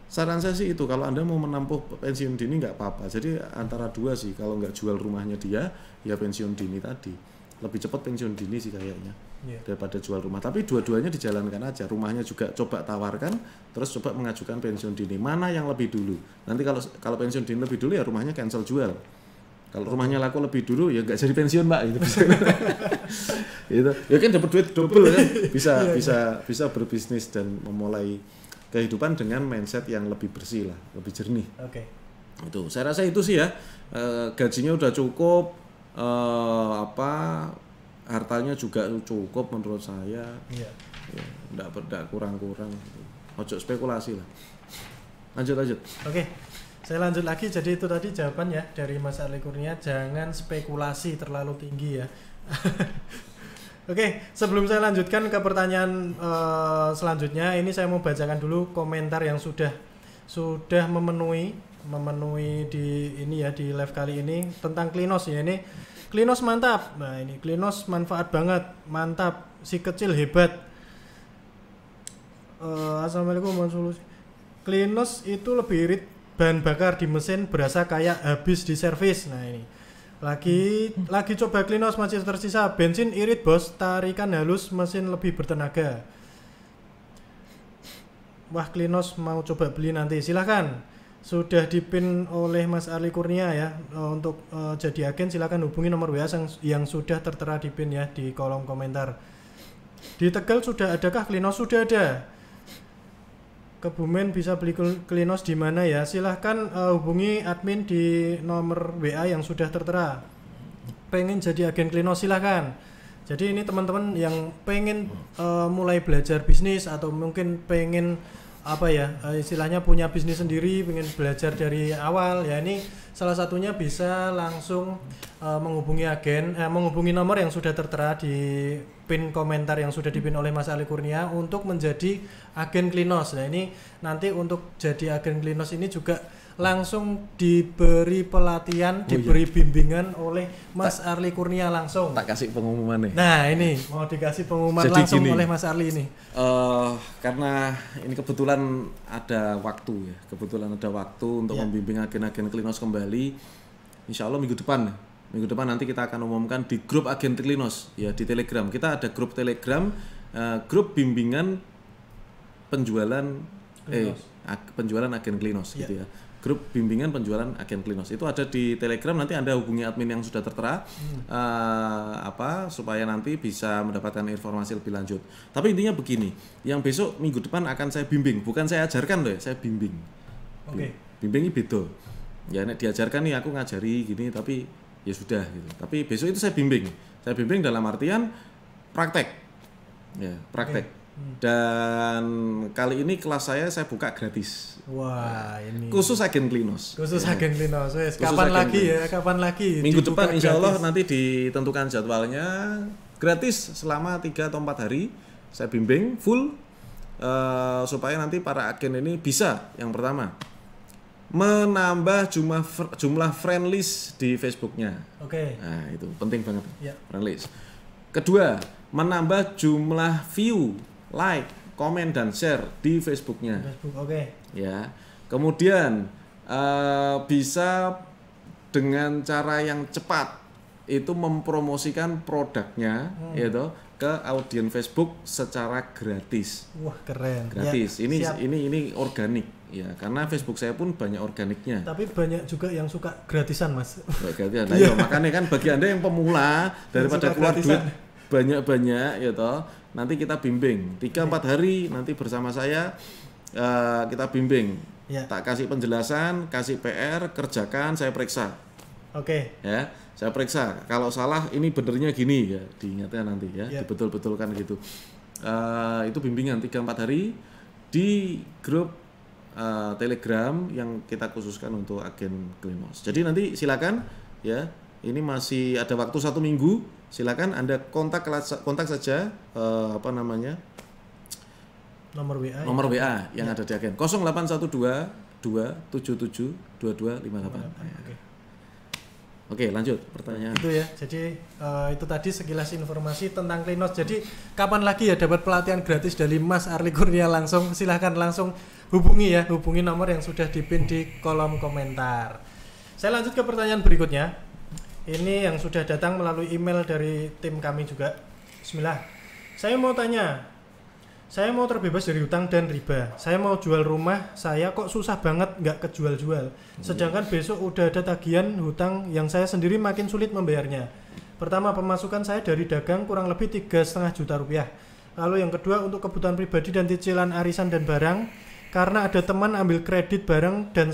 saran saya sih itu, kalau Anda mau menempuh pensiun dini nggak apa-apa. Jadi antara dua sih, kalau nggak jual rumahnya dia, ya pensiun dini tadi. Lebih cepat pensiun dini sih kayaknya daripada jual rumah. Tapi dua-duanya dijalankan aja. Rumahnya juga coba tawarkan, terus coba mengajukan pensiun dini. Mana yang lebih dulu? Nanti kalau pensiun dini lebih dulu ya rumahnya cancel jual. Kalau rumahnya laku lebih dulu ya nggak jadi pensiun, Mbak. Itu bisa. Itu ya kan dapat duit double kan. Bisa berbisnis dan memulai kehidupan dengan mindset yang lebih bersih lah, lebih jernih. Oke. Itu saya rasa itu sih ya. Gajinya udah cukup, hartanya juga cukup menurut saya. Iya. Ya, enggak kurang-kurang. Ojo spekulasi lah. Lanjut. Oke. Saya lanjut lagi. Jadi itu tadi jawaban ya dari Mas Ali Kurnia, jangan spekulasi terlalu tinggi ya. Oke, sebelum saya lanjutkan ke pertanyaan selanjutnya, ini saya mau bacakan dulu komentar yang sudah memenuhi di ini ya, di live kali ini tentang Klinos ya. Ini Klinos mantap. Nah, ini Klinos manfaat banget, mantap, si kecil hebat. Assalamualaikum warahmatullahi wabarakatuh. Klinos itu lebih irit bahan bakar di mesin, berasa kayak habis di servis. Nah, ini lagi coba Klinos, masih tersisa bensin irit bos, tarikan halus, mesin lebih bertenaga. Wah, Klinos mau coba beli nanti, silahkan. Sudah dipin oleh Mas Ali Kurnia ya. Untuk jadi agen silahkan hubungi nomor WA yang sudah tertera di pin ya, di kolom komentar. Di Tegal sudah adakah Klinos? Sudah ada. Kebumen bisa beli Klinos di mana ya? Silahkan hubungi admin di nomor WA yang sudah tertera. Pengen jadi agen Klinos silahkan. Jadi ini teman-teman yang pengen mulai belajar bisnis atau mungkin pengen istilahnya punya bisnis sendiri, pengen belajar dari awal ya, ini salah satunya bisa langsung menghubungi nomor yang sudah tertera di pin komentar yang sudah dipin oleh Mas Ali Kurnia untuk menjadi agen Klinos. Nah ini nanti untuk jadi agen Klinos ini juga langsung diberi pelatihan, diberi bimbingan oleh Mas Arli Kurnia langsung. Tak kasih pengumuman nih. Nah ini mau dikasih pengumuman Jadi langsung gini, oleh Mas Arli ini. Karena ini kebetulan ada waktu ya, kebetulan ada waktu untuk membimbing agen-agen Klinos kembali. Insya Allah minggu depan nanti kita akan umumkan di grup agen Klinos ya di Telegram. Kita ada grup Telegram, grup bimbingan penjualan penjualan agen Klinos gitu ya. Grup bimbingan penjualan agen Klinos itu ada di Telegram. Nanti Anda hubungi admin yang sudah tertera supaya nanti bisa mendapatkan informasi lebih lanjut. Tapi intinya begini, yang besok minggu depan akan saya bimbing, bukan saya ajarkan loh ya, saya bimbing. Bimbing ini beda. Ya nek diajarkan nih aku ngajari gini tapi ya sudah gitu. Tapi besok itu saya bimbing. Saya bimbing dalam artian praktek. Ya, praktek. Dan kali ini kelas saya buka gratis. Wah, ini khusus agen Klinos. Khusus agen Klinos. Kapan lagi ya? Kapan lagi? Minggu depan insya Allah nanti ditentukan jadwalnya. Gratis selama 3 atau 4 hari. Saya bimbing full supaya nanti para agen ini bisa yang pertama menambah jumlah friend list di Facebooknya. Nah itu penting banget. Friend list. Kedua, menambah jumlah view, like, komen dan share di Facebooknya. Ya. Kemudian bisa dengan cara yang cepat itu mempromosikan produknya, yaitu ke audiens Facebook secara gratis. Wah keren. Gratis. Ya, ini organik. Ya, karena Facebook saya pun banyak organiknya. Tapi banyak juga yang suka gratisan, Mas. Gratisan. Nah, ya, makanya kan bagi Anda yang pemula daripada keluar duit banyak-banyak ya toh, nanti kita bimbing 3-4 hari nanti bersama saya kita bimbing. Tak kasih penjelasan, kasih PR, kerjakan, saya periksa. Ya, saya periksa. Kalau salah ini benernya gini ya, diingatkan nanti ya, dibetul-betulkan gitu. Itu bimbingan 3-4 hari di grup Telegram yang kita khususkan untuk agen Klinos. Jadi nanti silakan ya, ini masih ada waktu 1 minggu. Silakan Anda kontak saja nomor WA yang ada di agen 0812 277 2258. Oke, lanjut pertanyaan. Itu ya. Jadi itu tadi sekilas informasi tentang Klinos. Jadi kapan lagi ya dapat pelatihan gratis dari Mas Arli Kurnia langsung? Silahkan langsung hubungi nomor yang sudah dipin di kolom komentar. Saya lanjut ke pertanyaan berikutnya. Ini yang sudah datang melalui email dari tim kami juga. Bismillah. Saya mau tanya. Saya mau terbebas dari hutang dan riba. Saya mau jual rumah saya kok susah banget nggak kejual-jual. Sedangkan besok udah ada tagihan hutang yang saya sendiri makin sulit membayarnya. Pertama, pemasukan saya dari dagang kurang lebih 3,5 juta rupiah. Lalu yang kedua untuk kebutuhan pribadi dan cicilan arisan dan barang. Karena ada teman ambil kredit barang dan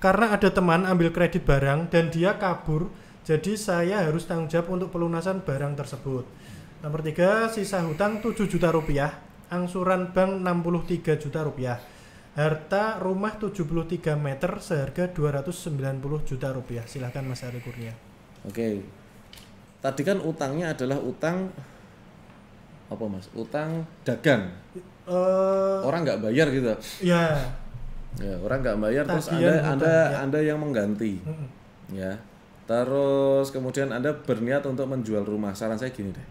karena ada teman ambil kredit barang dan dia kabur, jadi saya harus tanggung jawab untuk pelunasan barang tersebut. Nomor 3, sisa hutang 7 juta rupiah, angsuran bank 63 juta rupiah, harta rumah 73 meter seharga 290 juta rupiah. Silahkan Mas Arli Kurnia. Oke, tadi kan utangnya adalah utang apa Mas? Utang dagang. Orang nggak bayar gitu. Ya, orang nggak bayar terus tagihan Anda yang mengganti. Ya. Terus kemudian Anda berniat untuk menjual rumah. Saran saya gini deh.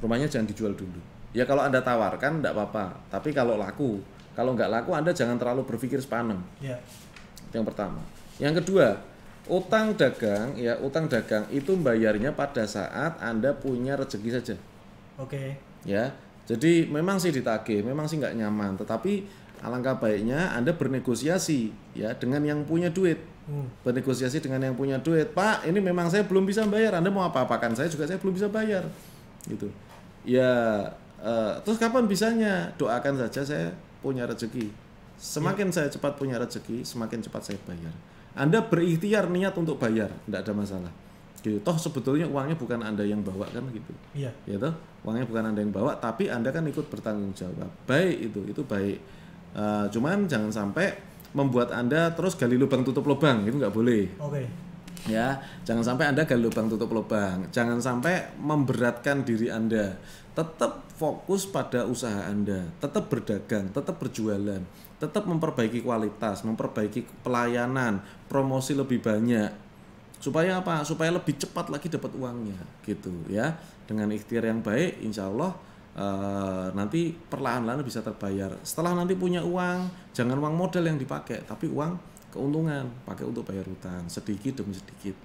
Rumahnya jangan dijual dulu. Ya kalau Anda tawarkan enggak apa-apa. Tapi kalau laku, kalau nggak laku Anda jangan terlalu berpikir sepanem. Yang pertama. Yang kedua, utang dagang itu bayarnya pada saat Anda punya rezeki saja. Ya. Jadi memang sih ditagih, memang sih nggak nyaman, tetapi alangkah baiknya Anda bernegosiasi ya dengan yang punya duit. Bernegosiasi dengan yang punya duit. Pak, ini memang saya belum bisa bayar. Anda mau apa-apakan saya juga saya belum bisa bayar. Gitu. Ya, terus kapan bisanya? Doakan saja saya punya rezeki. Semakin saya cepat punya rezeki, semakin cepat saya bayar. Anda berikhtiar niat untuk bayar, tidak ada masalah. Gitu. Toh sebetulnya uangnya bukan Anda yang bawa kan gitu. Ya toh, uangnya bukan Anda yang bawa, tapi Anda kan ikut bertanggung jawab. Baik itu baik. Cuman jangan sampai membuat Anda terus gali lubang tutup lubang, itu nggak boleh. Ya, jangan sampai Anda gali lubang tutup lubang. Jangan sampai memberatkan diri Anda. Tetap fokus pada usaha Anda, tetap berdagang, tetap berjualan, tetap memperbaiki kualitas, memperbaiki pelayanan, promosi lebih banyak. Supaya apa? Supaya lebih cepat lagi dapat uangnya, gitu ya. Dengan ikhtiar yang baik, insya Allah nanti perlahan-lahan bisa terbayar. Setelah nanti punya uang, jangan uang modal yang dipakai, tapi uang keuntungan, pakai untuk bayar hutang sedikit demi sedikit.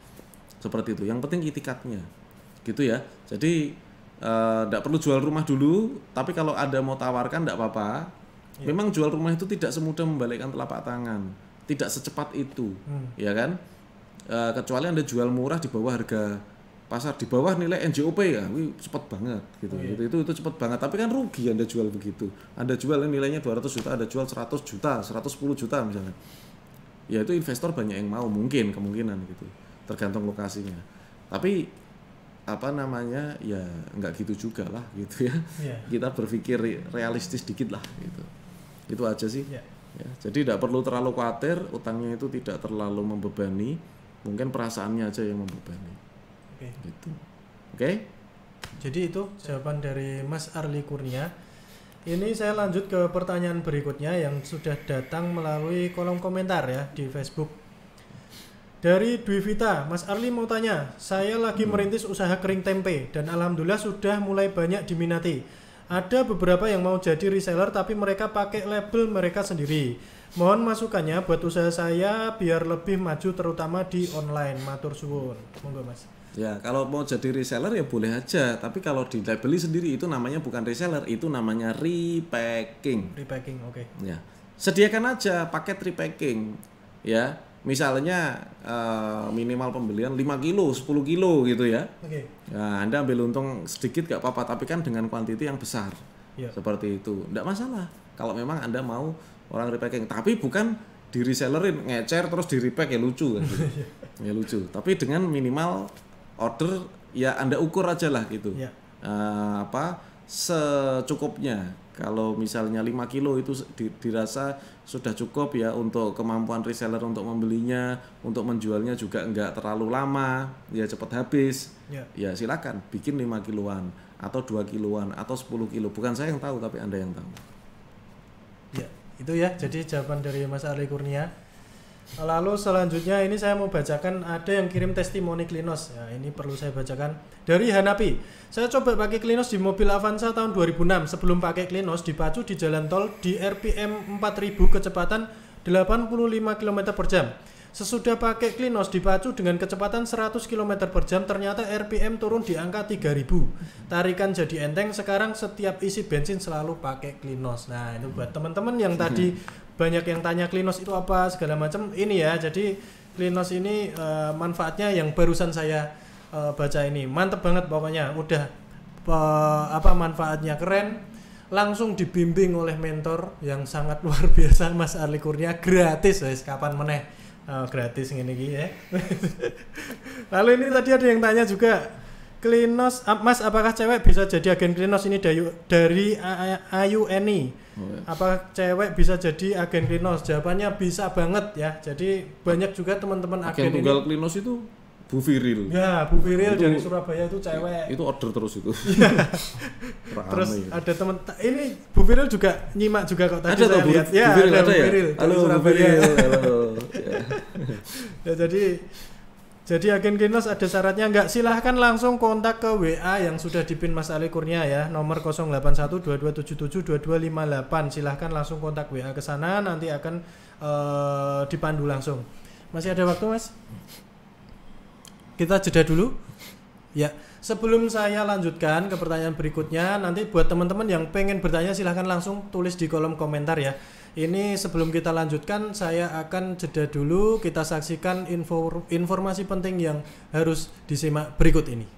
Seperti itu. Yang penting itikadnya, gitu ya. Jadi tidak perlu jual rumah dulu, tapi kalau ada mau tawarkan tidak apa-apa. Memang jual rumah itu tidak semudah membalikkan telapak tangan, tidak secepat itu, ya kan? Kecuali Anda jual murah di bawah harga pasar, di bawah nilai NJOP ya, cepat banget gitu. Itu cepat banget, tapi kan rugi Anda jual begitu. Anda jual nilainya 200 juta, Anda jual 100 juta, 110 juta misalnya. Ya itu investor banyak yang mau, kemungkinan gitu. Tergantung lokasinya. Tapi apa namanya, ya nggak gitu juga lah gitu ya. Kita berpikir realistis dikit lah gitu. Itu aja sih. Ya, jadi tidak perlu terlalu khawatir, utangnya itu tidak terlalu membebani, mungkin perasaannya aja yang membebani. Gitu. Oke? Jadi itu jawaban dari Mas Arli Kurnia. Ini saya lanjut ke pertanyaan berikutnya yang sudah datang melalui kolom komentar ya di Facebook. Dari Dwi Vita, Mas Arli mau tanya, saya lagi merintis usaha kering tempe dan alhamdulillah sudah mulai banyak diminati. Ada beberapa yang mau jadi reseller tapi mereka pakai label mereka sendiri. Mohon masukannya buat usaha saya biar lebih maju terutama di online. Matur suwun. Monggo Mas. Ya, kalau mau jadi reseller ya boleh aja, tapi kalau di labeli sendiri itu namanya bukan reseller, itu namanya repacking. Repacking, oke. Ya. Sediakan aja paket repacking. Ya. Misalnya minimal pembelian 5 kilo, 10 kilo gitu ya. Oke. Nah, Anda ambil untung sedikit gak apa-apa, tapi kan dengan kuantiti yang besar. Ya. Seperti itu. Enggak masalah. Kalau memang Anda mau orang repacking, tapi bukan di resellerin, ngecer terus di repack ya lucu kan. Gitu. Ya lucu. Tapi dengan minimal order ya Anda ukur aja lah gitu. Ya. Secukupnya. Kalau misalnya 5 kilo itu dirasa sudah cukup ya untuk kemampuan reseller untuk membelinya, untuk menjualnya juga enggak terlalu lama, ya cepat habis. Ya silakan bikin 5 kiloan atau 2 kiloan atau 10 kilo. Bukan saya yang tahu tapi Anda yang tahu. Ya, itu ya. Jadi jawaban dari Mas Arli Kurnia. Lalu selanjutnya ini saya mau bacakan, ada yang kirim testimoni Klinos. Ya, ini perlu saya bacakan dari Hanapi. Saya coba pakai Klinos di mobil Avanza tahun 2006. Sebelum pakai Klinos dipacu di jalan tol di RPM 4000 kecepatan 85 km per jam. Sesudah pakai Klinos dipacu dengan kecepatan 100 km per jam, ternyata RPM turun di angka 3000. Tarikan jadi enteng, sekarang setiap isi bensin selalu pakai Klinos. Nah, itu buat teman-teman yang tadi banyak yang tanya Klinos itu apa segala macam, ini ya. Jadi Klinos ini manfaatnya yang barusan saya baca ini mantep banget pokoknya. Udah manfaatnya keren, langsung dibimbing oleh mentor yang sangat luar biasa, Mas Arli Kurnia, gratis guys, kapan meneh gratis ngene iki ya. Lalu ini tadi ada yang tanya juga, Klinos Mas, apakah cewek bisa jadi agen Klinos? Ini dari Ayu Eni. Apa cewek bisa jadi agen Klinos? Jawabannya bisa banget ya. Jadi banyak juga teman-teman agen tunggal Klinos itu Bu Firil. Ya, Bu Firil dari Surabaya itu cewek. Itu order terus itu. Terus ada teman ini Bu Firil juga nyimak juga kok tadi ada saya lihat. Ya, Bu Firil ada ada Bu ya. Firil Halo dari Bu Firil. Halo. Ya, jadi agen Klinos ada syaratnya enggak? Silahkan langsung kontak ke WA yang sudah dipin Mas Arli Kurnia ya, nomor 081227722258. Silahkan langsung kontak WA ke sana, nanti akan dipandu langsung. Masih ada waktu Mas? Kita jeda dulu. Ya, sebelum saya lanjutkan ke pertanyaan berikutnya, nanti buat teman-teman yang pengen bertanya silahkan langsung tulis di kolom komentar ya. Ini sebelum kita lanjutkan, saya akan jeda dulu. Kita saksikan informasi penting yang harus disimak berikut ini.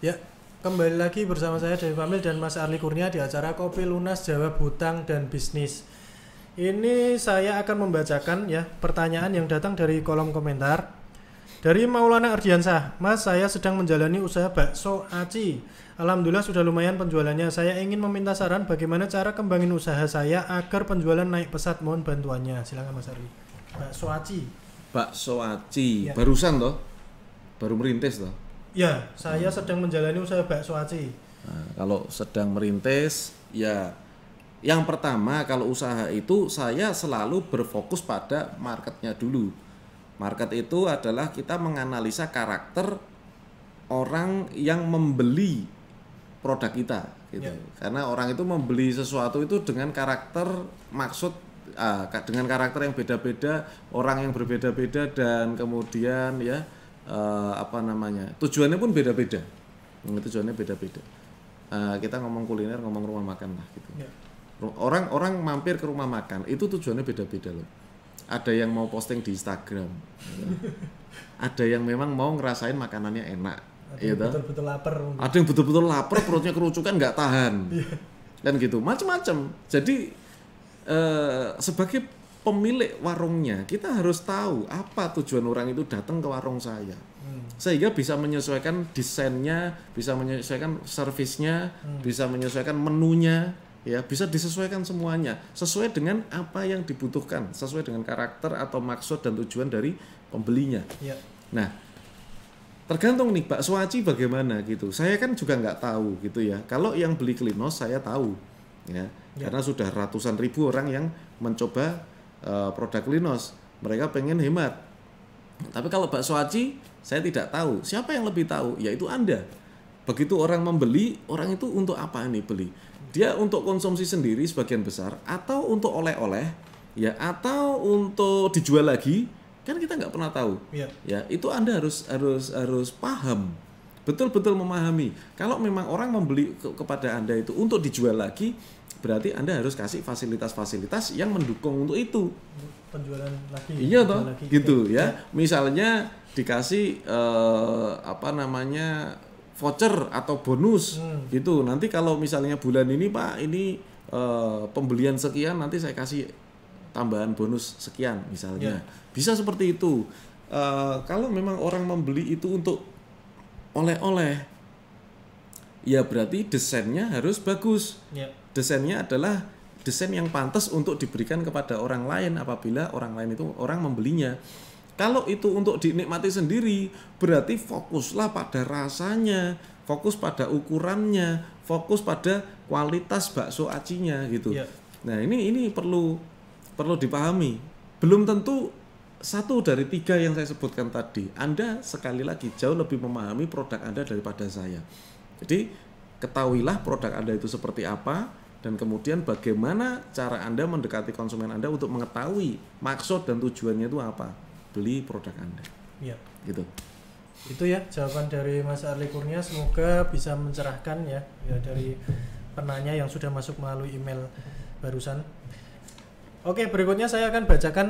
Ya, kembali lagi bersama saya Dewi Famil dan Mas Arli Kurnia di acara Kopi Lunas Jawab Hutang dan Bisnis. Ini saya akan membacakan ya pertanyaan yang datang dari kolom komentar. Dari Maulana Ardiansah, Mas, saya sedang menjalani usaha bakso aci. Alhamdulillah sudah lumayan penjualannya. Saya ingin meminta saran bagaimana cara kembangin usaha saya agar penjualan naik pesat. Mohon bantuannya. Silakan Mas Arli. Bakso aci. Bakso aci, Ya. barusan toh? Baru merintis toh? Ya, saya sedang menjalani usaha bakso aci. Nah, kalau sedang merintis, ya yang pertama kalau usaha itu saya selalu berfokus pada marketnya dulu. Market itu adalah kita menganalisa karakter orang yang membeli produk kita, gitu. Ya. Karena orang itu membeli sesuatu itu dengan karakter dengan karakter yang beda-beda, orang yang berbeda-beda dan kemudian ya. Tujuannya pun beda-beda. Tujuannya beda-beda. Kita ngomong kuliner, ngomong rumah makan lah gitu. Ya. Orang mampir ke rumah makan itu tujuannya beda-beda loh. Ada yang mau posting di Instagram, gitu. Ada yang memang mau ngerasain makanannya enak, Ada yang gitu. betul-betul lapar. Ada yang betul-betul lapar, perutnya kerucukan nggak tahan, kan gitu, macam-macam. Jadi sebagai pemilik warungnya kita harus tahu apa tujuan orang itu datang ke warung saya, sehingga bisa menyesuaikan desainnya, bisa menyesuaikan servisnya, bisa menyesuaikan menunya, ya bisa disesuaikan semuanya sesuai dengan apa yang dibutuhkan, sesuai dengan karakter atau maksud dan tujuan dari pembelinya. Ya. Nah, tergantung nih bakso aci bagaimana gitu. Saya kan juga nggak tahu gitu ya. Kalau yang beli Klinos saya tahu, ya. Karena sudah ratusan ribu orang yang mencoba produk Klinos, mereka pengen hemat. Tapi kalau bakso aci saya tidak tahu. Siapa yang lebih tahu? Yaitu Anda. Begitu orang membeli, orang itu untuk apa ini beli? Dia untuk konsumsi sendiri sebagian besar, atau untuk oleh-oleh, ya, atau untuk dijual lagi, kan kita nggak pernah tahu. Ya. Ya, itu Anda harus paham, betul-betul memahami. Kalau memang orang membeli kepada Anda itu untuk dijual lagi, berarti Anda harus kasih fasilitas-fasilitas yang mendukung untuk itu. Penjualan lagi. Iya toh, lagi. gitu Oke. ya. Misalnya dikasih voucher atau bonus gitu. Nanti kalau misalnya bulan ini Pak, ini pembelian sekian, nanti saya kasih tambahan bonus sekian misalnya. Bisa seperti itu. Kalau memang orang membeli itu untuk oleh-oleh, ya berarti desainnya harus bagus. Ya. Desainnya adalah desain yang pantas untuk diberikan kepada orang lain apabila orang lain itu orang membelinya. Kalau itu untuk dinikmati sendiri, berarti fokuslah pada rasanya, fokus pada ukurannya, fokus pada kualitas bakso acinya gitu. Ya. Nah, ini perlu dipahami. Belum tentu satu dari tiga yang saya sebutkan tadi. Anda sekali lagi jauh lebih memahami produk Anda daripada saya. Jadi ketahuilah produk Anda itu seperti apa, dan kemudian bagaimana cara Anda mendekati konsumen Anda untuk mengetahui maksud dan tujuannya itu apa. Beli produk Anda. Ya. Gitu. Itu ya jawaban dari Mas Arli Kurnia, semoga bisa mencerahkan ya dari penanya yang sudah masuk melalui email barusan. Oke, berikutnya saya akan bacakan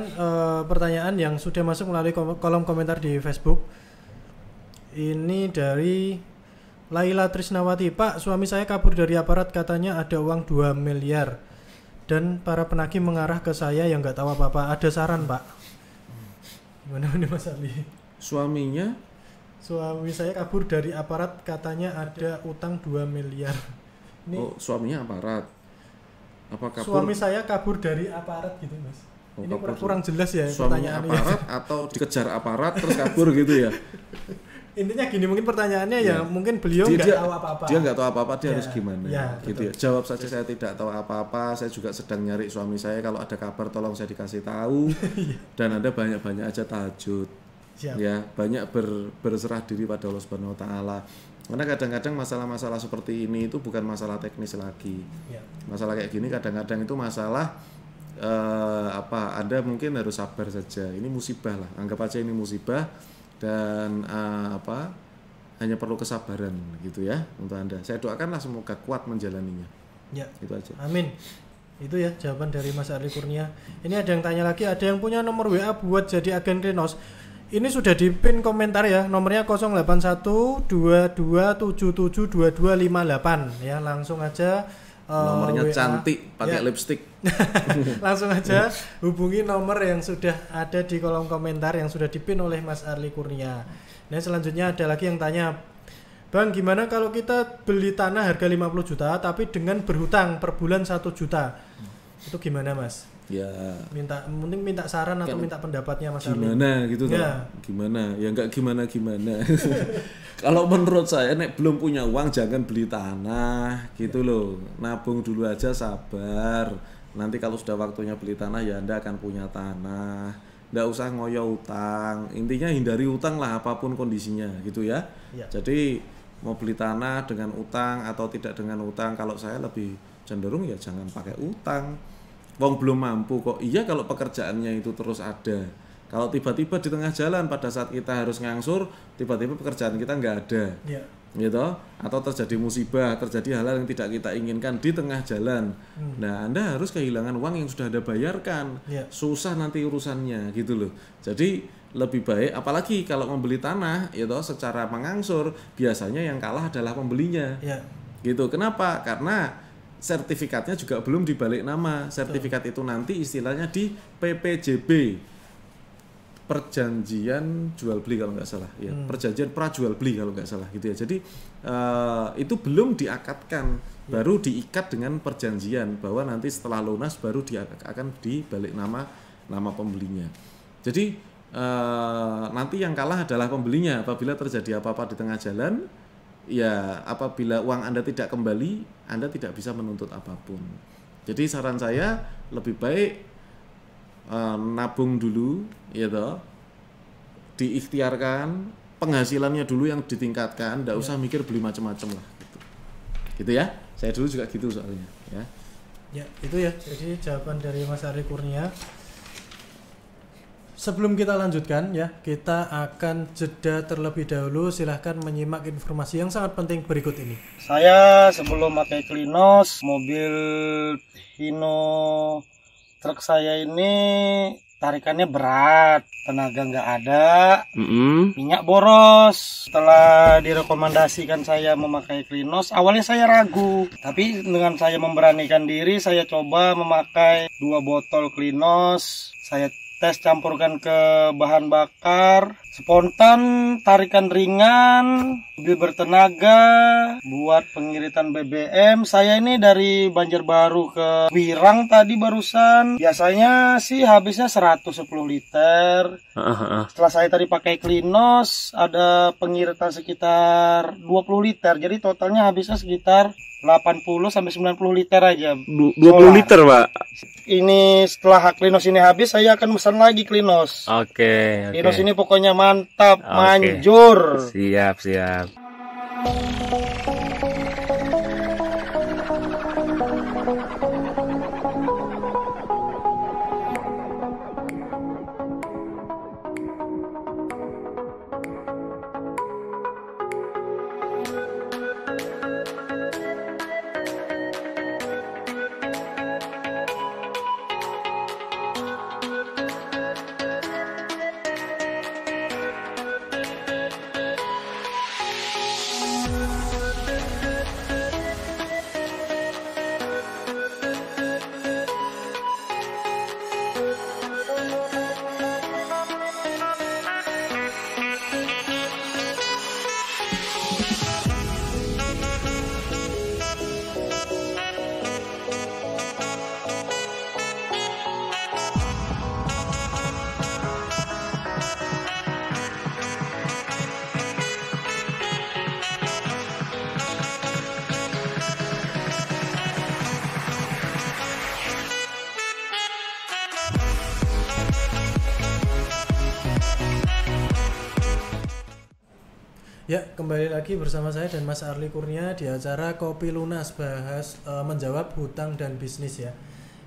pertanyaan yang sudah masuk melalui kolom komentar di Facebook. Ini dari Laila Trisnawati. Pak, suami saya kabur dari aparat, katanya ada uang 2 miliar dan para penagih mengarah ke saya yang nggak tahu apa-apa. Ada saran, Pak? Gimana nih Mas Ali? Suaminya? Suami saya kabur dari aparat, katanya ada utang 2 miliar. Ini Suaminya aparat. Apa kabur? suami saya kabur dari aparat gitu, Mas. Ini kurang jelas ya Suaminya pertanyaannya. aparat atau dikejar aparat terus kabur gitu ya? Intinya gini, mungkin pertanyaannya ya mungkin beliau nggak tahu apa-apa. Dia nggak tahu apa-apa, dia Ya, harus gimana? ya, Gitu ya. betul. Jawab saja, saya tidak tahu apa-apa. Saya juga sedang nyari suami saya. Kalau ada kabar tolong saya dikasih tahu. Dan Anda banyak-banyak aja tahajud. Siap. Ya, banyak berserah diri pada Allah Subhanahu wa taala. Karena kadang-kadang masalah-masalah seperti ini itu bukan masalah teknis lagi. Ya. Masalah kayak gini kadang-kadang itu masalah Anda mungkin harus sabar saja. Ini musibah lah. Anggap aja ini musibah. Dan hanya perlu kesabaran gitu ya untuk Anda. Saya doakanlah semoga kuat menjalaninya. Ya. Itu aja. Amin. Itu ya jawaban dari Mas Arli Kurnia. Ini ada yang tanya lagi, ada yang punya nomor WA buat jadi agen Klinos. Ini sudah di-pin komentar ya, nomornya 08122772258 ya, langsung aja nomornya WA, cantik pakai lipstick. langsung aja hubungi nomor yang sudah ada di kolom komentar yang sudah di-pin oleh Mas Arli Kurnia. Nah, selanjutnya ada lagi yang tanya, Bang, gimana kalau kita beli tanah harga 50 juta tapi dengan berhutang per bulan 1 juta? Itu gimana, Mas? Ya Mending minta saran atau minta pendapatnya Mas Arli. gimana gitu Ya. Gimana? Ya enggak gimana. Kalau menurut saya nek belum punya uang jangan beli tanah gitu loh. Nabung dulu aja, sabar. Nanti kalau sudah waktunya beli tanah ya Anda akan punya tanah. Nggak usah ngoyo utang. Intinya hindari utang lah apapun kondisinya gitu ya. Ya. Jadi mau beli tanah dengan utang atau tidak dengan utang, kalau saya lebih cenderung ya jangan pakai utang. Wong belum mampu kok. Iya kalau pekerjaannya itu terus ada. Kalau tiba-tiba di tengah jalan pada saat kita harus ngangsur, tiba-tiba pekerjaan kita nggak ada, gitu. Atau terjadi musibah, terjadi hal-hal yang tidak kita inginkan di tengah jalan. Nah, Anda harus kehilangan uang yang sudah Anda bayarkan. Susah nanti urusannya, gitu loh. Jadi lebih baik, apalagi kalau membeli tanah, gitu, secara mengangsur, biasanya yang kalah adalah pembelinya. Gitu. Kenapa? Karena sertifikatnya juga belum dibalik nama. Sertifikat itu nanti istilahnya di PPJB, perjanjian jual beli kalau nggak salah ya, perjanjian prajual beli kalau nggak salah gitu ya. Jadi itu belum diakatkan, baru diikat dengan perjanjian bahwa nanti setelah lunas baru akan dibalik nama pembelinya. Jadi nanti yang kalah adalah pembelinya apabila terjadi apa-apa di tengah jalan. Ya, apabila uang Anda tidak kembali, Anda tidak bisa menuntut apapun. Jadi saran saya lebih baik nabung dulu, ya toh, diikhtiarkan, penghasilannya dulu yang ditingkatkan, tidak usah mikir beli macam-macam lah. Gitu ya. Saya dulu juga gitu soalnya. Ya, itu ya. Jadi jawaban dari Mas Arli Kurnia. Sebelum kita lanjutkan ya, kita akan jeda terlebih dahulu. Silahkan menyimak informasi yang sangat penting berikut ini. Saya sebelum pakai Klinos, mobil Hino truk saya ini tarikannya berat, tenaga nggak ada, minyak boros. Setelah direkomendasikan saya memakai Klinos, awalnya saya ragu, tapi dengan saya memberanikan diri, saya coba memakai 2 botol Klinos. Saya tes campurkan ke bahan bakar, spontan, tarikan ringan, mobil bertenaga, buat pengiritan BBM. Saya ini dari Banjarbaru ke Wirang tadi barusan, biasanya sih habisnya 110 liter. Setelah saya tadi pakai Klinos, ada pengiritan sekitar 20 liter, jadi totalnya habisnya sekitar 80 sampai 90 liter aja. 20 liter, Pak. Ini setelah Klinos ini habis, saya akan pesan lagi Klinos. Oke. Klinos ini pokoknya mantap, manjur. Siap. Ya, kembali lagi bersama saya dan Mas Arli Kurnia di acara Kopi Lunas, bahas menjawab hutang dan bisnis ya.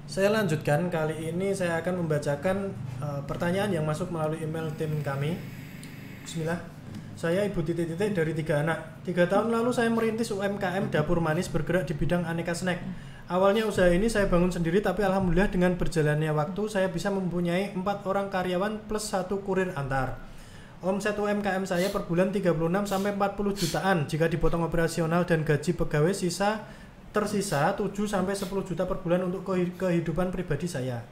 Saya lanjutkan, kali ini saya akan membacakan pertanyaan yang masuk melalui email tim kami. Bismillah. Saya Ibu Titik-Titik dari 3 anak. 3 tahun lalu saya merintis UMKM Dapur Manis bergerak di bidang aneka snack. Awalnya usaha ini saya bangun sendiri, tapi alhamdulillah dengan berjalannya waktu saya bisa mempunyai 4 orang karyawan plus 1 kurir antar. Omset UMKM saya per bulan 36 sampai 40 jutaan jika dipotong operasional dan gaji pegawai tersisa 7 sampai 10 juta per bulan untuk kehidupan pribadi saya.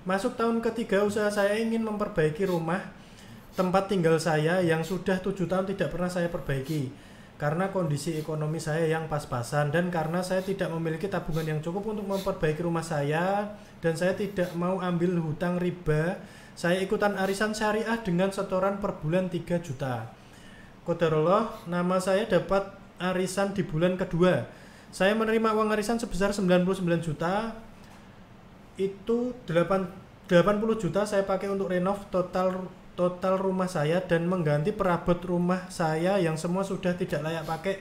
Masuk tahun ketiga usaha saya ingin memperbaiki rumah tempat tinggal saya yang sudah 7 tahun tidak pernah saya perbaiki karena kondisi ekonomi saya yang pas-pasan dan karena saya tidak memiliki tabungan yang cukup untuk memperbaiki rumah saya dan saya tidak mau ambil hutang riba. Saya ikutan arisan syariah dengan setoran per bulan 3 juta. Qadarullah, nama saya dapat arisan di bulan kedua. Saya menerima uang arisan sebesar 99 juta. Itu 80 juta saya pakai untuk renov total rumah saya dan mengganti perabot rumah saya yang semua sudah tidak layak pakai.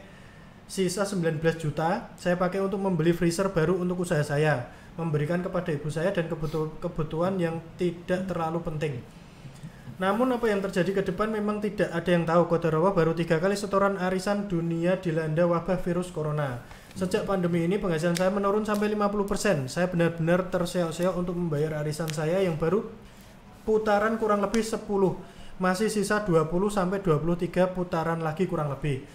Sisa 19 juta saya pakai untuk membeli freezer baru untuk usaha saya, memberikan kepada ibu saya dan kebutuhan yang tidak terlalu penting. Namun apa yang terjadi ke depan memang tidak ada yang tahu. Qadarullah, baru 3 kali setoran arisan dunia dilanda wabah virus corona. Sejak pandemi ini penghasilan saya menurun sampai 50%. Saya benar-benar terseok-seok untuk membayar arisan saya yang baru putaran kurang lebih 10. Masih sisa 20 sampai 23 putaran lagi kurang lebih.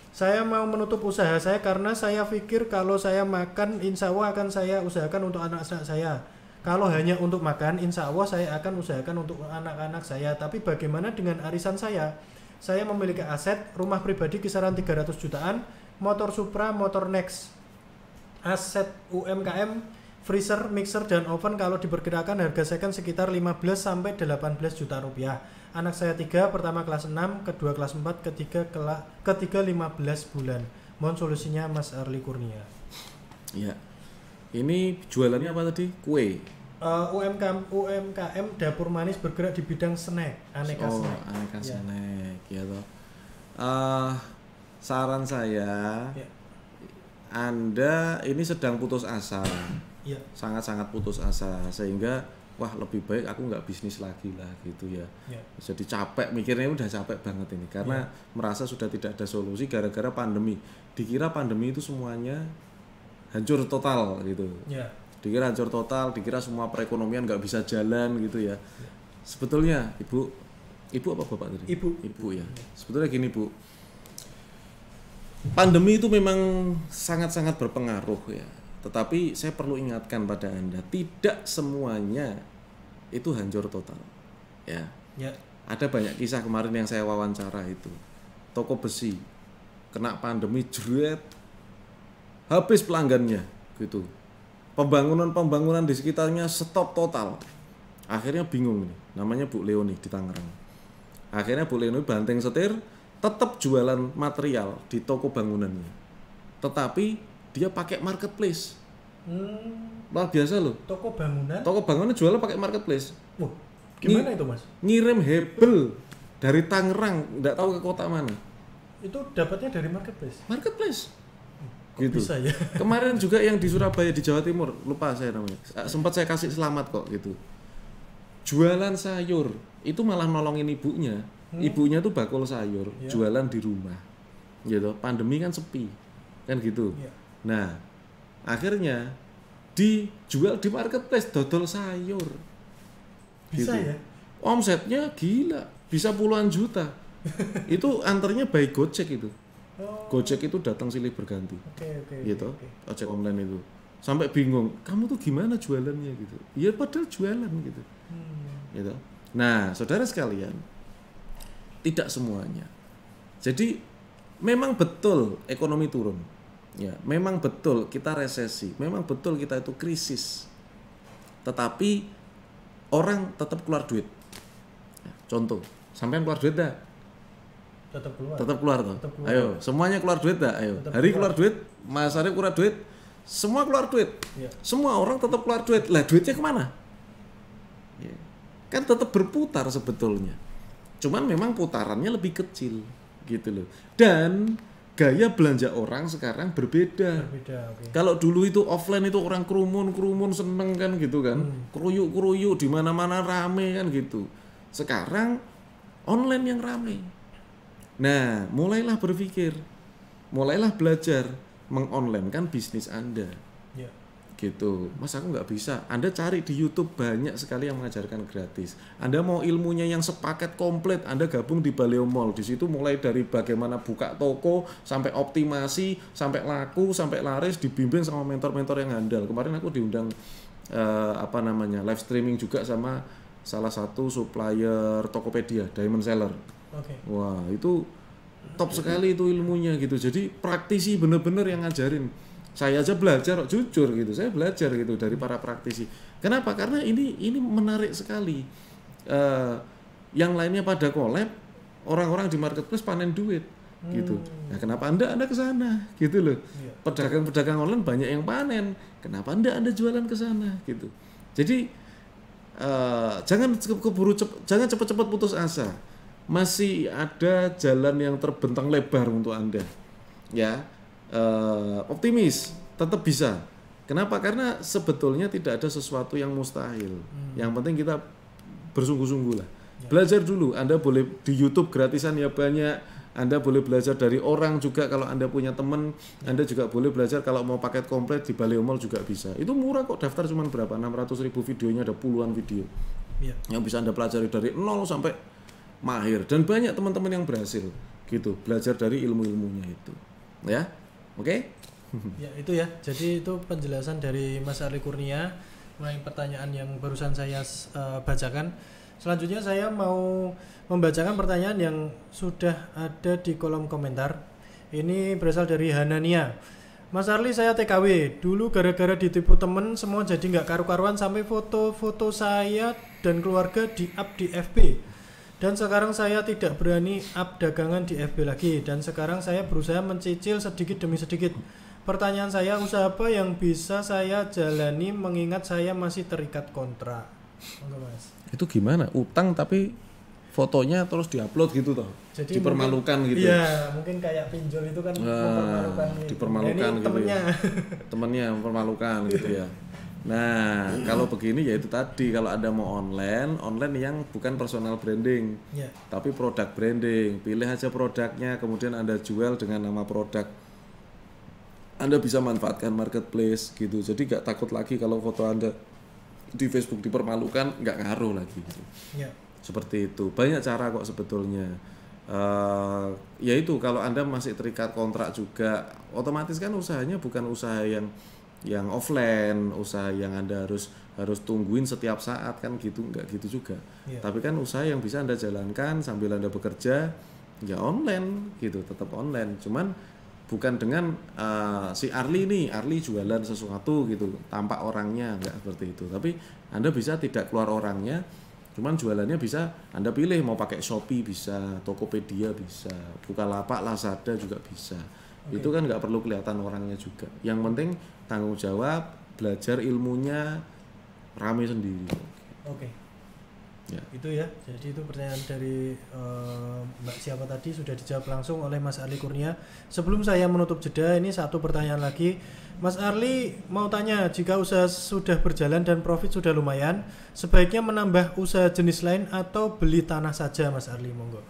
Saya mau menutup usaha saya karena saya pikir kalau saya makan insya Allah akan saya usahakan untuk anak-anak saya. Kalau hanya untuk makan insya Allah saya akan usahakan untuk anak-anak saya. Tapi bagaimana dengan arisan saya? Saya memiliki aset rumah pribadi kisaran 300 jutaan, motor Supra, motor Next, aset UMKM, freezer, mixer, dan oven kalau diperkirakan harga second sekitar 15 sampai 18 juta rupiah. Anak saya 3, pertama kelas 6, kedua kelas 4, ketiga 15 bulan. Mohon solusinya Mas Arli Kurnia. Ya. Ini jualannya apa tadi? Kue. UMKM dapur manis bergerak di bidang snack, aneka snack. Aneka snack, ya toh. Saran saya, Anda ini sedang putus asa. Ya. Sangat-sangat putus asa sehingga wah lebih baik aku nggak bisnis lagi lah gitu ya. Jadi capek mikirnya, udah capek banget ini karena merasa sudah tidak ada solusi gara-gara pandemi. Dikira pandemi itu semuanya hancur total gitu. Dikira hancur total, dikira semua perekonomian nggak bisa jalan gitu ya. Sebetulnya ibu apa bapak tadi? Ibu ya. Sebetulnya gini Bu, pandemi itu memang sangat-sangat berpengaruh ya. Tetapi saya perlu ingatkan pada Anda, tidak semuanya itu hancur total. Ya. Ada banyak kisah kemarin yang saya wawancara itu. Toko besi kena pandemi jret, habis pelanggannya gitu. Pembangunan di sekitarnya stop total. Akhirnya bingung nih. Namanya Bu Leoni di Tangerang. Akhirnya Bu Leoni banting setir, tetap jualan material di toko bangunannya. Tetapi dia pakai marketplace. Luar biasa loh. Toko bangunan jualnya pakai marketplace. Gimana itu Mas? Ngirim hebel dari Tangerang, nggak tahu ke kota mana. Itu dapatnya dari marketplace. Gitu. Bisa ya. Kemarin juga yang di Surabaya di Jawa Timur, lupa saya namanya. Sempat saya kasih selamat kok gitu. Jualan sayur, itu malah nolongin ibunya. Ibunya tuh bakul sayur, jualan di rumah. Gitu. Pandemi kan sepi. Kan gitu. Nah, akhirnya dijual di marketplace dodol sayur. Bisa gitu. Ya? Omsetnya gila, bisa puluhan juta. Itu antarnya by Gojek itu. Gojek itu datang silih berganti. Gitu. Ojek online itu. Sampai bingung, kamu tuh gimana jualannya gitu. Ya padahal jualan gitu. Gitu. Nah, saudara sekalian, tidak semuanya. Jadi memang betul ekonomi turun. Ya, memang betul kita resesi, memang betul kita itu krisis. Tetapi orang tetap keluar duit. Ya, contoh, sampean keluar duit dah. Tetap keluar toh. Ayo, semuanya keluar duit dah. Ayo. Hari keluar duit, Mas Arif keluar duit, semua keluar duit. Semua orang tetap keluar duit. Lah duitnya kemana? Ya. Kan tetap berputar sebetulnya. Cuman memang putarannya lebih kecil gitu loh. Dan gaya belanja orang sekarang berbeda. Kalau dulu itu offline itu orang kerumun seneng kan gitu kan, keruyuk di mana-mana rame kan gitu. Sekarang online yang rame. Nah, mulailah berpikir, mulailah belajar mengonline kan bisnis Anda. gitu. Mas aku nggak bisa. Anda cari di YouTube banyak sekali yang mengajarkan gratis. Anda mau ilmunya yang sepaket komplit, Anda gabung di Baleo Mall. Di situ mulai dari bagaimana buka toko sampai optimasi, sampai laku, sampai laris, dibimbing sama mentor-mentor yang handal. Kemarin aku diundang live streaming juga sama salah satu supplier Tokopedia, Diamond Seller. Wah, itu top sekali itu ilmunya gitu. Jadi praktisi bener-bener yang ngajarin. Saya aja belajar, jujur gitu, saya belajar gitu dari para praktisi. Kenapa? Karena ini menarik sekali. Yang lainnya pada collab, orang-orang di marketplace panen duit, gitu. Nah, kenapa Anda ke sana, gitu loh? Pedagang-pedagang online banyak yang panen, kenapa Anda jualan ke sana, gitu. Jadi jangan cepat-cepat putus asa. Masih ada jalan yang terbentang lebar untuk Anda, ya. Optimis, tetap bisa. Kenapa? Karena sebetulnya tidak ada sesuatu yang mustahil. Yang penting kita bersungguh-sungguh lah. Belajar dulu. Anda boleh di YouTube gratisan ya banyak. Anda boleh belajar dari orang juga kalau Anda punya teman. Anda juga boleh belajar kalau mau paket komplit di Baleo Mall juga bisa. Itu murah kok, daftar cuma berapa? 600.000 videonya, ada puluhan video. Yang bisa Anda pelajari dari nol sampai mahir. Dan banyak teman-teman yang berhasil gitu, belajar dari ilmu-ilmunya itu. Ya. Oke? Ya itu ya, jadi itu penjelasan dari Mas Arli Kurnia mengenai pertanyaan yang barusan saya bacakan. Selanjutnya saya mau membacakan pertanyaan yang sudah ada di kolom komentar. Ini berasal dari Hanania. Mas Arli, saya TKW. Dulu gara-gara ditipu temen semua jadi nggak karu-karuan sampai foto-foto saya dan keluarga di-up di FB. Dan sekarang saya tidak berani up dagangan di FB lagi. Dan sekarang saya berusaha mencicil sedikit demi sedikit. Pertanyaan saya, usaha apa yang bisa saya jalani mengingat saya masih terikat kontrak? Enggak, Mas. Itu gimana? Utang tapi fotonya terus diupload gitu toh? Jadi dipermalukan mungkin, gitu. Iya, mungkin kayak pinjol itu kan mempermalukan gitu. Dipermalukan gitu temennya. Ya. Temennya mempermalukan gitu ya. Nah, kalau begini ya itu tadi, kalau Anda mau online yang bukan personal branding, tapi produk branding. Pilih aja produknya, kemudian Anda jual dengan nama produk. Anda bisa manfaatkan marketplace gitu. Jadi nggak takut lagi kalau foto Anda di Facebook dipermalukan, nggak ngaruh lagi gitu. Seperti itu. Banyak cara kok sebetulnya. Ya itu, kalau Anda masih terikat kontrak juga, otomatis kan usahanya bukan usaha yang offline, usaha yang Anda harus tungguin setiap saat kan gitu, enggak gitu juga. Tapi kan usaha yang bisa Anda jalankan sambil Anda bekerja ya online gitu, tetap online. Cuman bukan dengan si Arli jualan sesuatu gitu, tampak orangnya, enggak seperti itu. Tapi Anda bisa tidak keluar orangnya, cuman jualannya bisa Anda pilih mau pakai Shopee bisa, Tokopedia bisa, Bukalapak, Lazada juga bisa. Itu kan nggak perlu kelihatan orangnya juga. Yang penting tanggung jawab, belajar ilmunya, rame sendiri. Ya. Itu ya. Jadi itu pertanyaan dari Mbak siapa tadi sudah dijawab langsung oleh Mas Arli Kurnia. Sebelum saya menutup jeda, ini satu pertanyaan lagi. Mas Arli mau tanya, jika usaha sudah berjalan dan profit sudah lumayan, sebaiknya menambah usaha jenis lain atau beli tanah saja, Mas Arli, monggo.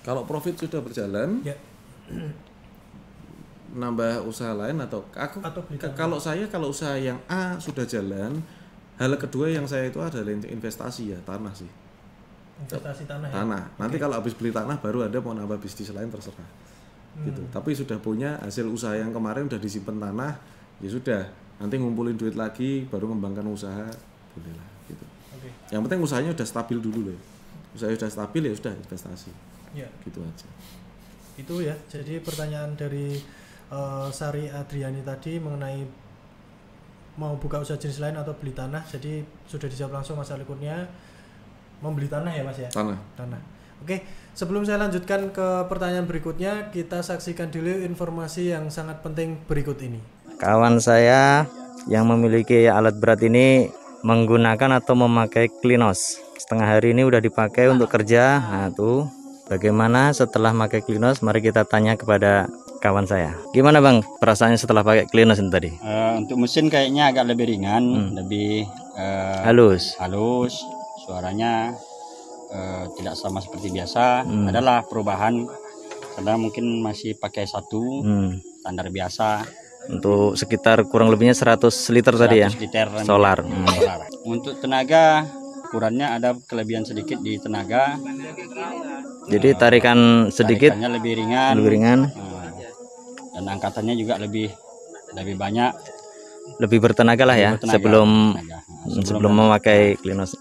Kalau profit sudah berjalan, nambah usaha lain atau kalau usaha yang A sudah jalan, hal kedua yang saya itu adalah investasi ya, tanah sih. Investasi tanah. Nanti kalau habis beli tanah baru Anda mau nambah bisnis lain terserah. Gitu. Tapi sudah punya hasil usaha yang kemarin udah disimpan tanah, ya sudah. Nanti ngumpulin duit lagi baru mengembangkan usaha, bolehlah gitu. Yang penting usahanya udah stabil dulu loh. Usahanya udah stabil ya sudah investasi. Gitu aja. Itu ya. Jadi pertanyaan dari Sari Adriani tadi mengenai mau buka usaha jenis lain atau beli tanah. Jadi sudah dijawab langsung Mas Arli Kurnia, membeli tanah ya Mas ya? Tanah. Oke, sebelum saya lanjutkan ke pertanyaan berikutnya, kita saksikan dulu informasi yang sangat penting berikut ini. Kawan saya yang memiliki alat berat ini menggunakan atau memakai Klinos. Setengah hari ini udah dipakai untuk kerja. Nah tuh, bagaimana setelah pakai Klinos? Mari kita tanya kepada kawan saya. Gimana Bang perasaannya setelah pakai Klinos ini tadi? Untuk mesin kayaknya agak lebih ringan, lebih halus. Suaranya tidak sama seperti biasa. Adalah perubahan karena mungkin masih pakai satu standar biasa. Untuk sekitar kurang lebihnya 100 liter tadi ya. 100 liter Solar. solar. Untuk tenaga ukurannya ada kelebihan sedikit di tenaga. Jadi tarikan sedikit Tarikannya lebih ringan. Dan angkatannya juga lebih banyak. Lebih bertenaga lah ya Bertenaga. sebelum memakai Klinos.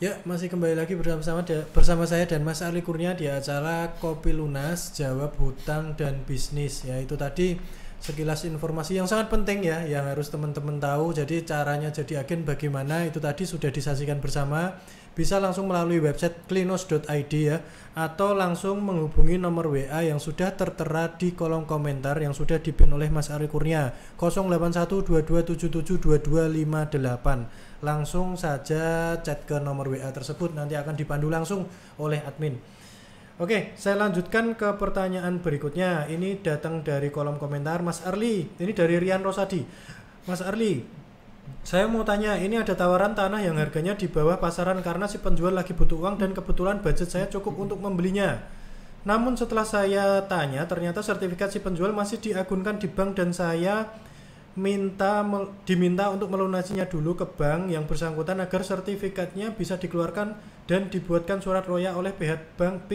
Ya, masih kembali lagi bersama saya dan Mas Arli Kurnia di acara Kopi Lunas Jawab Hutang dan Bisnis. Ya, itu tadi sekilas informasi yang sangat penting ya, yang harus teman-teman tahu. Jadi caranya jadi agen bagaimana itu tadi sudah disaksikan bersama. Bisa langsung melalui website klinos.id ya, atau langsung menghubungi nomor WA yang sudah tertera di kolom komentar yang sudah dipin oleh Mas Arli Kurnia 081227222258. Langsung saja chat ke nomor WA tersebut, nanti akan dipandu langsung oleh admin. Oke, saya lanjutkan ke pertanyaan berikutnya. Ini datang dari kolom komentar Mas Arli. Ini dari Rian Rosadi. Mas Arli, saya mau tanya, ini ada tawaran tanah yang harganya di bawah pasaran karena si penjual lagi butuh uang dan kebetulan budget saya cukup untuk membelinya. Namun setelah saya tanya, ternyata sertifikat si penjual masih diagunkan di bank dan saya diminta untuk melunasinya dulu ke bank yang bersangkutan agar sertifikatnya bisa dikeluarkan dan dibuatkan surat roya oleh pihak bank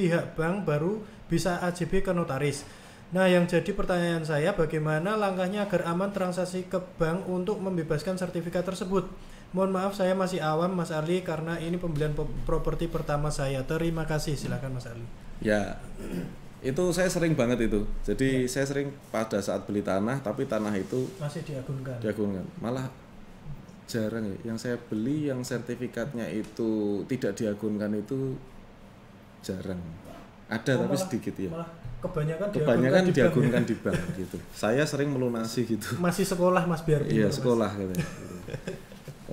baru bisa AJB ke notaris. Nah, yang jadi pertanyaan saya, bagaimana langkahnya agar aman transaksi ke bank untuk membebaskan sertifikat tersebut? Mohon maaf saya masih awam Mas Arli karena ini pembelian properti pertama saya. Terima kasih, silakan Mas Arli. Ya, itu saya sering banget itu. Jadi saya sering pada saat beli tanah, tapi tanah itu masih diagunkan. Malah jarang ya. Yang saya beli yang sertifikatnya itu tidak diagunkan itu jarang. Ada tapi sedikit ya. Malah kebanyakan diagunkan di bank gitu. Saya sering melunasi gitu. Masih sekolah Mas biar pintar. Iya, sekolah gitu.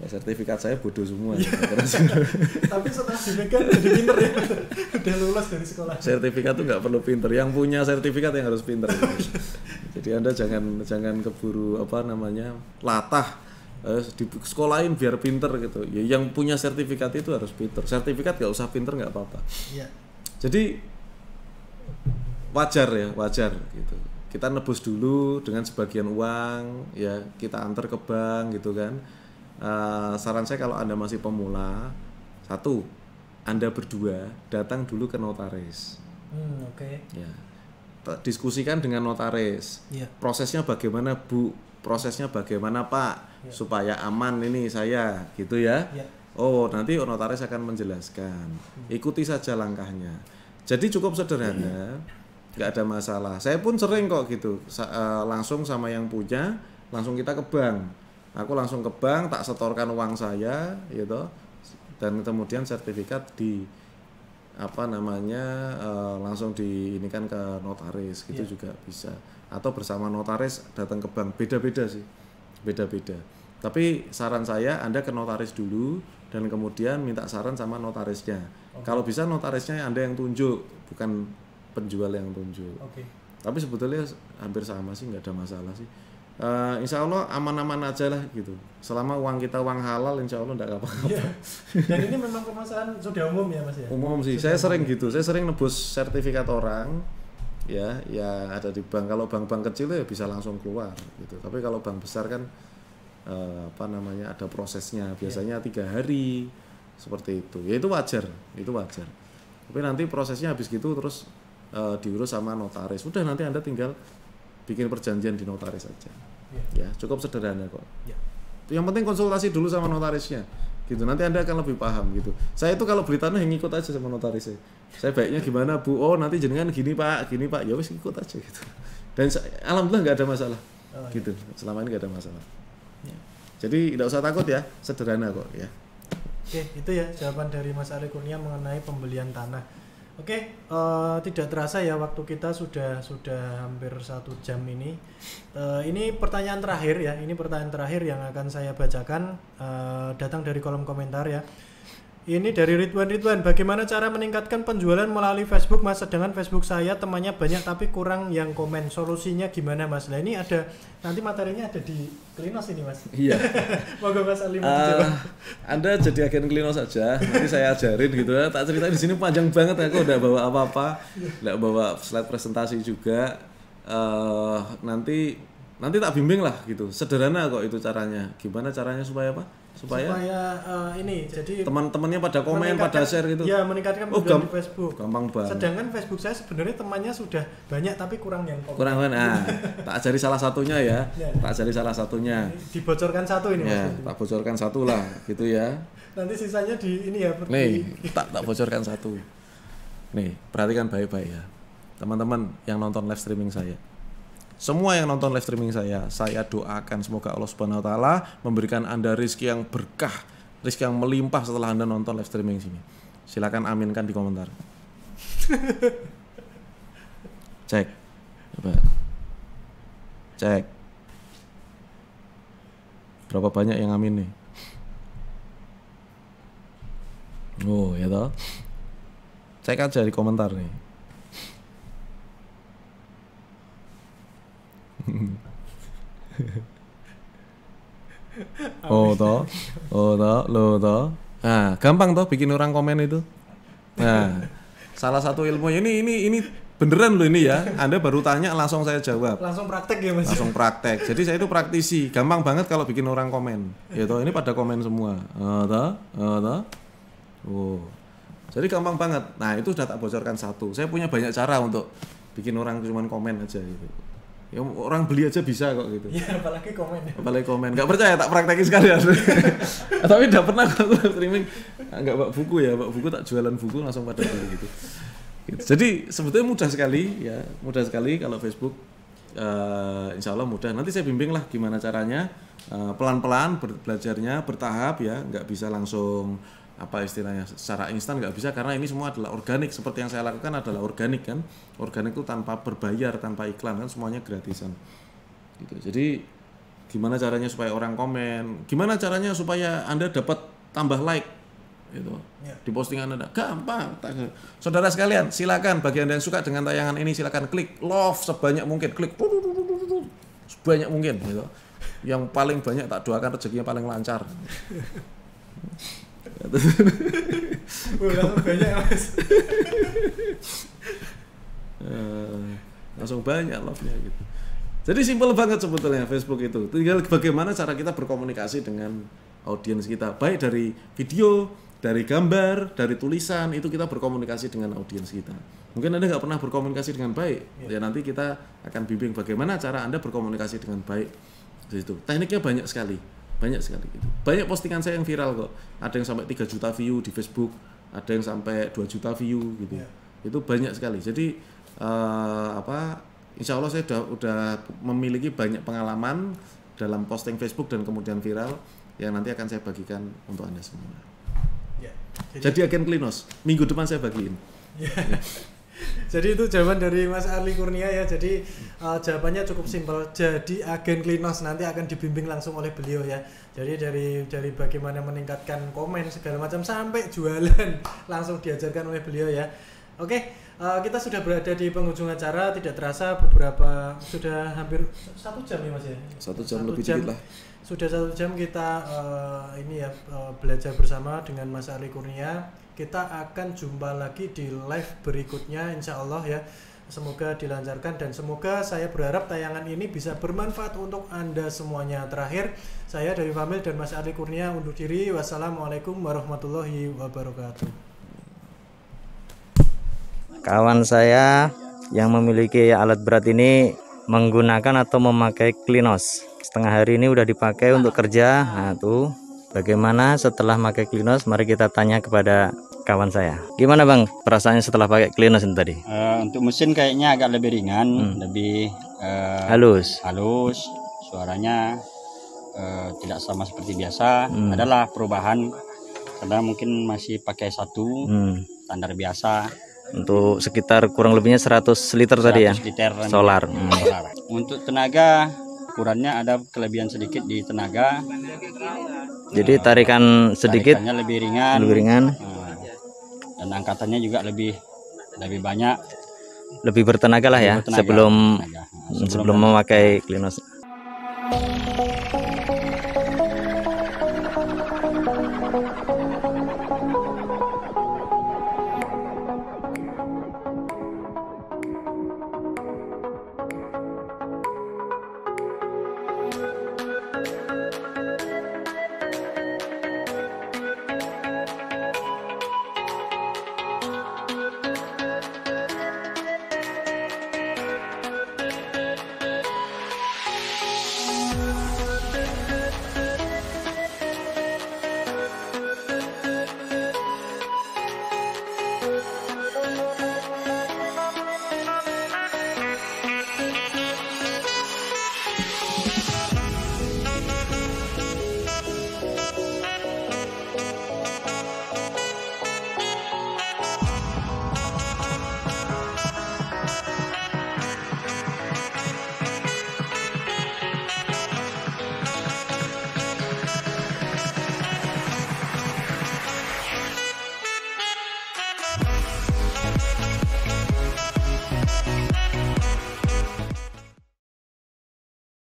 Sertifikat saya bodoh semua. Tapi setelah dipegang jadi pinter ya. Udah lulus dari sekolah. Sertifikat tuh nggak perlu pinter, yang punya sertifikat yang harus pinter. Jadi Anda jangan keburu latah di sekolahin biar pinter gitu. Ya yang punya sertifikat itu harus pinter. Sertifikat nggak usah pinter nggak apa-apa. Iya. Jadi wajar gitu. Kita nebus dulu dengan sebagian uang, ya kita antar ke bank gitu kan. Saran saya kalau Anda masih pemula, satu, Anda berdua datang dulu ke notaris. Oke. Ya. Diskusikan dengan notaris. Yeah. Prosesnya bagaimana Bu? Prosesnya bagaimana Pak? Yeah. Supaya aman ini saya, gitu ya. Yeah. Oh, nanti notaris akan menjelaskan. Ikuti saja langkahnya. Jadi cukup sederhana, nggak ada masalah. Saya pun sering kok gitu, langsung sama yang punya, langsung kita ke bank. Aku langsung ke bank, tak setorkan uang saya, gitu, dan kemudian sertifikat langsung diinikan ke notaris, gitu juga bisa. Atau bersama notaris datang ke bank, beda-beda sih, beda-beda. Tapi saran saya Anda ke notaris dulu dan kemudian minta saran sama notarisnya. Kalau bisa notarisnya Anda yang tunjuk, bukan penjual yang tunjuk. Tapi sebetulnya hampir sama sih, nggak ada masalah sih. Insya Allah aman-aman aja lah gitu. Selama uang kita uang halal, insya Allah nggak apa-apa. Dan ini memang permasalahan sudah umum ya Mas ya? Umum sih. Saya sering gitu. Saya sering nebus sertifikat orang. ya yang ada di bank. Kalau bank-bank kecil ya bisa langsung keluar gitu. Tapi kalau bank besar kan ada prosesnya, biasanya 3 hari seperti itu. Ya itu wajar. Tapi nanti prosesnya habis gitu terus diurus sama notaris. Udah nanti Anda tinggal bikin perjanjian di notaris saja. Ya, cukup sederhana kok. Yang penting konsultasi dulu sama notarisnya. Gitu. Nanti Anda akan lebih paham gitu. Saya itu kalau beli tanah yang ngikut aja sama notarisnya. Saya baiknya gimana, Bu? Oh, nanti jenengan gini, Pak. Ya wis ikut aja gitu. Dan alhamdulillah nggak ada masalah. Gitu. Selama ini nggak ada masalah. Jadi tidak usah takut ya, sederhana kok ya. Oke, itu ya jawaban dari Mas Ali Kurnia mengenai pembelian tanah. Oke, tidak terasa ya waktu kita sudah hampir 1 jam ini. Ini pertanyaan terakhir ya, yang akan saya bacakan, datang dari kolom komentar ya. Ini dari Ridwan, bagaimana cara meningkatkan penjualan melalui Facebook Mas? Sedangkan Facebook saya temannya banyak tapi kurang yang komen. Solusinya gimana Mas? Nah ini ada, nanti materinya ada di Klinos ini Mas. Iya. Moga Mas Ali Anda jadi agen Klinos saja, nanti saya ajarin gitu ya. Tak ceritain di sini panjang banget, aku udah bawa apa-apa, nggak bawa slide presentasi juga. Nanti tak bimbing lah gitu. Sederhana kok itu caranya. Gimana caranya supaya apa? Supaya ini jadi teman-temannya pada komen, pada share gitu. Ya, meningkatkan penjualan di Facebook. Gampang banget. Sedangkan Facebook saya sebenarnya temannya sudah banyak tapi kurang yang komen. Kurang kan? Tak ajari salah satunya ya. Tak ajari salah satunya. Dibocorkan satu ini ya, Mas. Tak bocorkan satu lah gitu ya. Nanti sisanya di ini ya. Nih, tak bocorkan satu. Nih, perhatikan baik-baik ya. Teman-teman yang nonton live streaming saya. Semua yang nonton live streaming saya doakan semoga Allah Subhanahu wa taala memberikan Anda rezeki yang berkah, rezeki yang melimpah setelah Anda nonton live streaming sini. Silakan aminkan di komentar. Cek. Coba. Cek. Berapa banyak yang amin nih? Oh, ya toh. Cek aja di komentar nih. Lo toh. Nah, gampang toh bikin orang komen itu. Nah, salah satu ilmunya ini beneran loh ini ya. Anda baru tanya langsung saya jawab. Langsung praktek ya Mas. Langsung praktek. Jadi saya itu praktisi, gampang banget kalau bikin orang komen. Ya toh, ini pada komen semua. Jadi gampang banget. Nah, itu sudah tak bocorkan satu. Saya punya banyak cara untuk bikin orang cuma komen aja gitu. Ya, orang beli aja bisa kok gitu. Ya, apalagi komen. Gak percaya tak praktekin sekalian. Tapi udah pernah kalau streaming nggak bawa buku ya, bawa buku tak jualan buku langsung pada beli gitu. Jadi sebetulnya mudah sekali kalau Facebook. Insya Allah mudah. Nanti saya bimbing lah gimana caranya, pelan-pelan belajarnya, bertahap ya, nggak bisa langsung apa istilahnya secara instan, nggak bisa karena ini semua adalah organik. Seperti yang saya lakukan adalah organik kan. Organik itu tanpa berbayar, tanpa iklan kan, semuanya gratisan gitu. Jadi gimana caranya supaya orang komen, gimana caranya supaya Anda dapat tambah like gitu di postingan Anda, gampang. Saudara sekalian, silakan bagi Anda yang suka dengan tayangan ini silakan klik love sebanyak mungkin, klik sebanyak mungkin gitu. Yang paling banyak tak doakan rezekinya paling lancar. Langsung banyak Mas. Langsung banyak love-nya gitu. Jadi simpel banget sebetulnya Facebook itu. Tinggal bagaimana cara kita berkomunikasi dengan audiens kita, baik dari video, dari gambar, dari tulisan, itu kita berkomunikasi dengan audiens kita. Mungkin Anda nggak pernah berkomunikasi dengan baik, ya nanti kita akan bimbing bagaimana cara Anda berkomunikasi dengan baik. Itu tekniknya banyak sekali gitu. Banyak postingan saya yang viral kok. Ada yang sampai 3 juta view di Facebook, ada yang sampai 2 juta view gitu. Itu banyak sekali. Jadi insya Allah saya udah memiliki banyak pengalaman dalam posting Facebook dan kemudian viral yang nanti akan saya bagikan untuk Anda semua. Jadi agen Klinos, minggu depan saya bagiin. Jadi itu jawaban dari Mas Ali Kurnia ya. Jadi jawabannya cukup simpel. Jadi agen Klinos nanti akan dibimbing langsung oleh beliau ya. Jadi dari bagaimana meningkatkan komen segala macam sampai jualan langsung diajarkan oleh beliau ya. Oke, kita sudah berada di penghujung acara. Tidak terasa sudah hampir 1 jam ya Mas ya. 1 jam lebih dikit lah. Sudah 1 jam kita belajar bersama dengan Mas Ali Kurnia. Kita akan jumpa lagi di live berikutnya insya Allah ya. Semoga dilancarkan dan semoga saya berharap tayangan ini bisa bermanfaat untuk Anda semuanya. Terakhir, saya dari Famil dan Mas Ali Kurnia undur diri. Wassalamualaikum warahmatullahi wabarakatuh. Kawan saya yang memiliki alat berat ini menggunakan atau memakai Klinos. Setengah hari ini udah dipakai untuk kerja. Nah tuh, bagaimana setelah pakai Klinos? Mari kita tanya kepada kawan saya. Gimana Bang perasaannya setelah pakai Klinos ini tadi? Untuk mesin kayaknya agak lebih ringan, lebih halus. Suaranya tidak sama seperti biasa. Adalah perubahan karena mungkin masih pakai satu standar biasa. Untuk sekitar kurang lebihnya 100 liter tadi ya. 100 liter solar. Solar. Untuk tenaga kurangnya ada kelebihan sedikit di tenaga. Jadi tarikan sedikit. Tarikannya lebih ringan. Dan angkatannya juga lebih banyak, lebih bertenaga lah ya sebelum memakai Klinos.